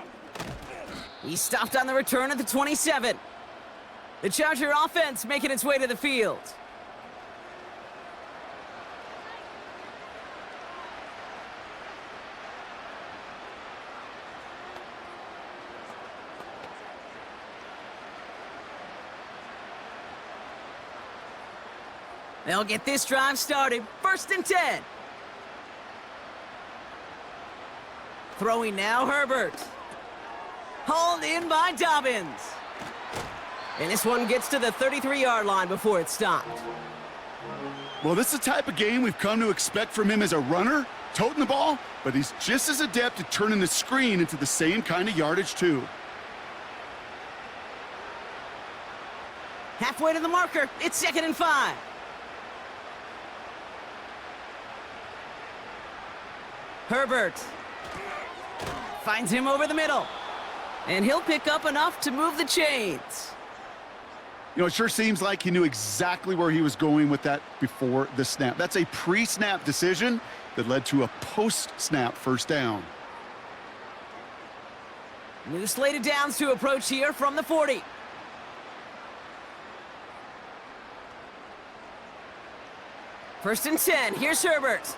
He stopped on the return at the 27. The Charger offense making its way to the field. They'll get this drive started. 1st and 10. Throwing now, Herbert. Hauled in by Dobbins. And this one gets to the 33-yard line before it's stopped. Well, this is the type of game we've come to expect from him as a runner, toting the ball, but he's just as adept at turning the screen into the same kind of yardage, too. Halfway to the marker. It's 2nd and 5. Herbert finds him over the middle, and he'll pick up enough to move the chains. You know, it sure seems like he knew exactly where he was going with that before the snap. That's a pre-snap decision that led to a post-snap 1st down. New slated downs to approach here from the 40. First and 10, here's Herbert.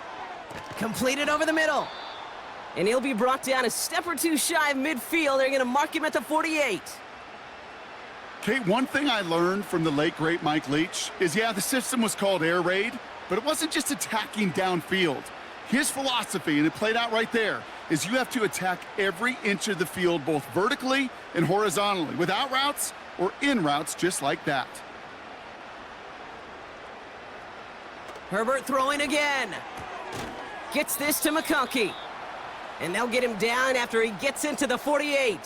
Completed over the middle. And he'll be brought down a step or two shy of midfield. They're going to mark him at the 48. Kate, one thing I learned from the late, great Mike Leach is, yeah, the system was called air raid, but it wasn't just attacking downfield. His philosophy, and it played out right there, is you have to attack every inch of the field, both vertically and horizontally, without routes or in routes just like that. Herbert throwing again. Gets this to McConkey. And they'll get him down after he gets into the 48.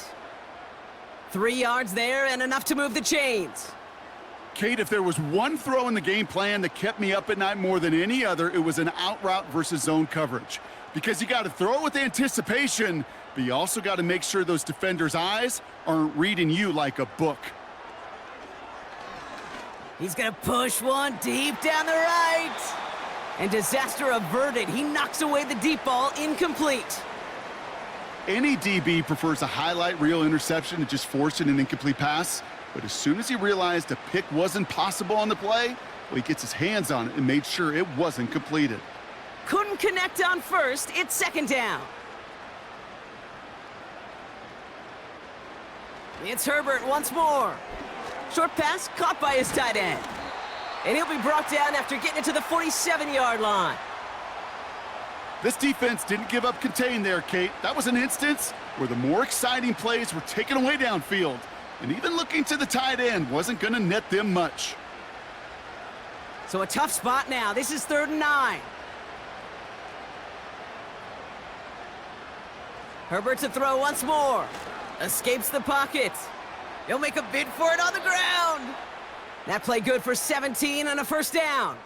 3 yards there and enough to move the chains. Kate, if there was one throw in the game plan that kept me up at night more than any other, it was an out route versus zone coverage. Because you got to throw it with anticipation, but you also got to make sure those defenders' eyes aren't reading you like a book. He's going to push one deep down the right. And disaster averted. He knocks away the deep ball, incomplete. Any DB prefers a highlight reel interception to just forcing an incomplete pass. But as soon as he realized a pick wasn't possible on the play, well, he gets his hands on it and made sure it wasn't completed. Couldn't connect on first. It's 2nd down. It's Herbert once more. Short pass caught by his tight end. And he'll be brought down after getting it to the 47-yard line. This defense didn't give up contain there, Kate. That was an instance where the more exciting plays were taken away downfield. And even looking to the tight end wasn't going to net them much. So a tough spot now. This is 3rd and 9. Herbert to throw once more. Escapes the pocket. He'll make a bid for it on the ground. That play good for 17 and a 1st down.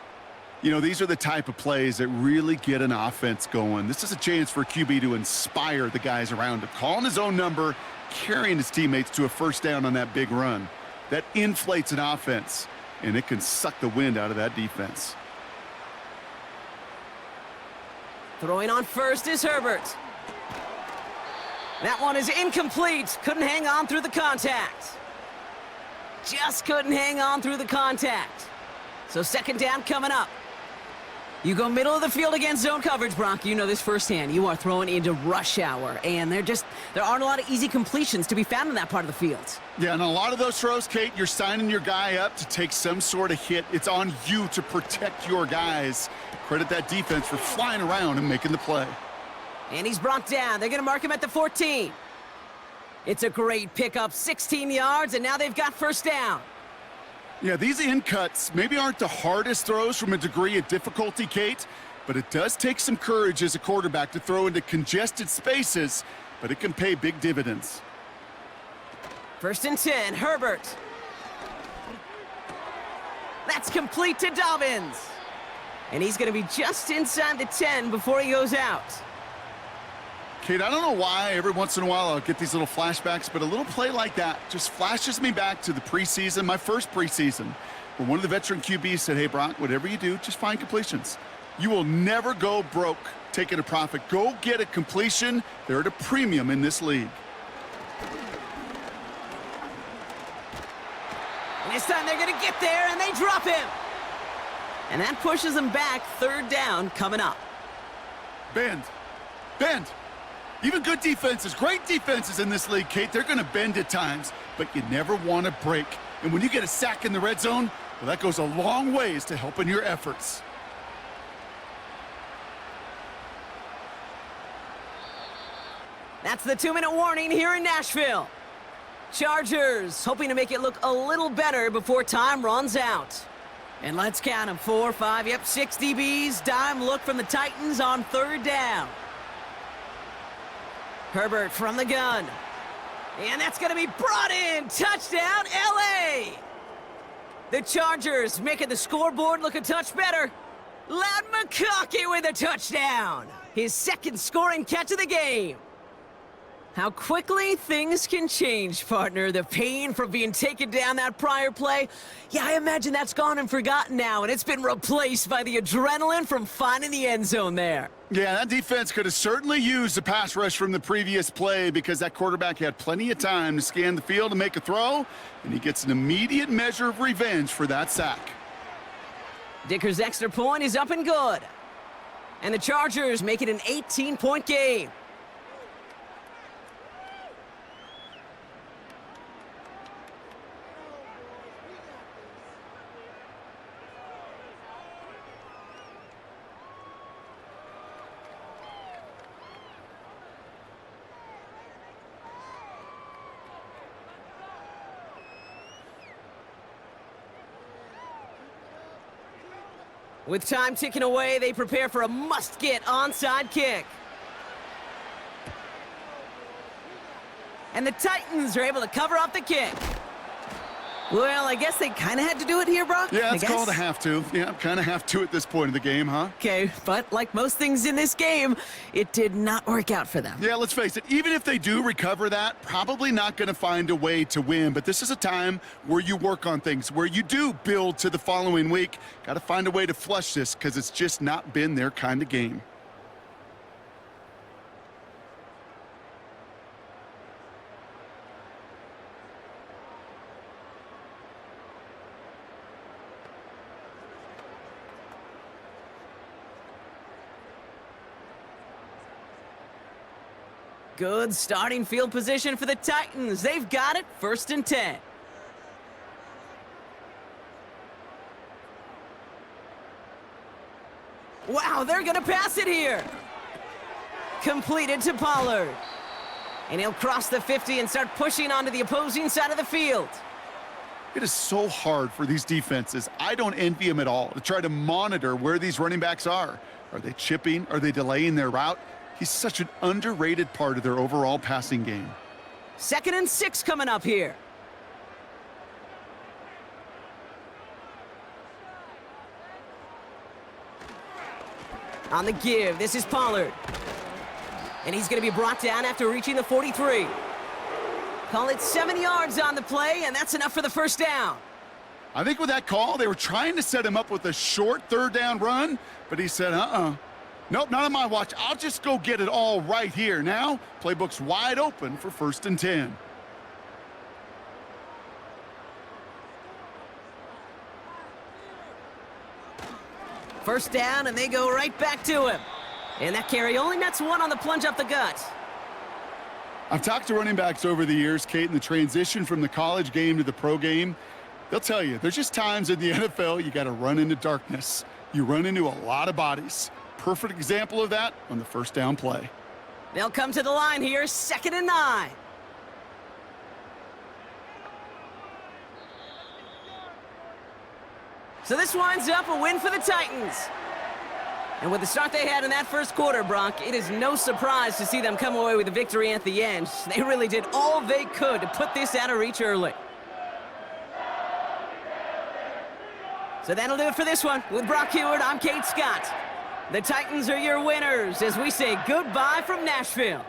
You know, these are the type of plays that really get an offense going. This is a chance for QB to inspire the guys around him, calling his own number, carrying his teammates to a 1st down on that big run. That inflates an offense, and it can suck the wind out of that defense. Throwing on first is Herbert. That one is incomplete. Couldn't hang on through the contact. Just couldn't hang on through the contact. So 2nd down coming up. You go middle of the field against zone coverage, Brock. You know this firsthand. You are throwing into rush hour, and there aren't a lot of easy completions to be found in that part of the field. Yeah, and a lot of those throws, Kate, you're signing your guy up to take some sort of hit. It's on you to protect your guys. Credit that defense for flying around and making the play. And he's brought down. They're going to mark him at the 14. It's a great pickup, 16 yards, and now they've got first down. Yeah, these in cuts maybe aren't the hardest throws from a degree of difficulty, Kate, but it does take some courage as a quarterback to throw into congested spaces, but it can pay big dividends. First and 10, Herbert. That's complete to Dobbins. And he's going to be just inside the 10 before he goes out. Kate, I don't know why every once in a while I'll get these little flashbacks, but a little play like that just flashes me back to the preseason, my first preseason, where one of the veteran QBs said, hey, Brock, whatever you do, just find completions. You will never go broke taking a profit. Go get a completion. They're at a premium in this league. And this time they're going to get there, and they drop him. And that pushes them back. Third down coming up. Bend. Bend. Even good defenses, great defenses in this league, Kate, they're going to bend at times, but you never want to break. And when you get a sack in the red zone, well, that goes a long ways to helping your efforts. That's the 2-minute warning here in Nashville. Chargers hoping to make it look a little better before time runs out. And let's count them, 4, 5, 6 DBs. Dime look from the Titans on third down. Herbert from the gun. And that's going to be brought in. Touchdown, LA! The Chargers making the scoreboard look a touch better. Loud McConkey with a touchdown. His second scoring catch of the game. How quickly things can change, partner. The pain from being taken down that prior play, yeah, I imagine that's gone and forgotten now, and it's been replaced by the adrenaline from finding the end zone there. Yeah, that defense could have certainly used the pass rush from the previous play because that quarterback had plenty of time to scan the field and make a throw, and he gets an immediate measure of revenge for that sack. Dicker's extra point is up and good. And the Chargers make it an 18-point game. With time ticking away, they prepare for a must-get onside kick. And the Titans are able to cover up the kick. Well, I guess they kind of had to do it here, Brock. Yeah, it's called a have to. Yeah, kind of have to at this point in the game, huh? Okay, but like most things in this game, it did not work out for them. Yeah, let's face it, even if they do recover that, probably not going to find a way to win. But this is a time where you work on things, where you do build to the following week. Got to find a way to flush this because it's just not been their kind of game. Good starting field position for the Titans. They've got it, first and 10. Wow, they're going to pass it here. Completed to Pollard. And he'll cross the 50 and start pushing onto the opposing side of the field. It is so hard for these defenses. I don't envy them at all to try to monitor where these running backs are. Are they chipping? Are they delaying their route? He's such an underrated part of their overall passing game. 2nd and 6 coming up here. On the give, this is Pollard. And he's going to be brought down after reaching the 43. Call it 7 yards on the play, and that's enough for the first down. I think with that call, they were trying to set him up with a short third down run, but he said, nope, not on my watch. I'll just go get it all right here. Now, playbook's wide open for 1st and 10. First down, and they go right back to him. And that carry only nets one on the plunge up the gut. I've talked to running backs over the years, Kate, and the transition from the college game to the pro game, they'll tell you, there's just times in the NFL you got to run into darkness. You run into a lot of bodies. Perfect example of that on the first down play. They'll come to the line here, 2nd and 9. So this winds up a win for the Titans. And with the start they had in that first quarter, Brock, it is no surprise to see them come away with a victory at the end. They really did all they could to put this out of reach early. So that'll do it for this one. With Brock Hewitt, I'm Kate Scott. The Titans are your winners as we say goodbye from Nashville.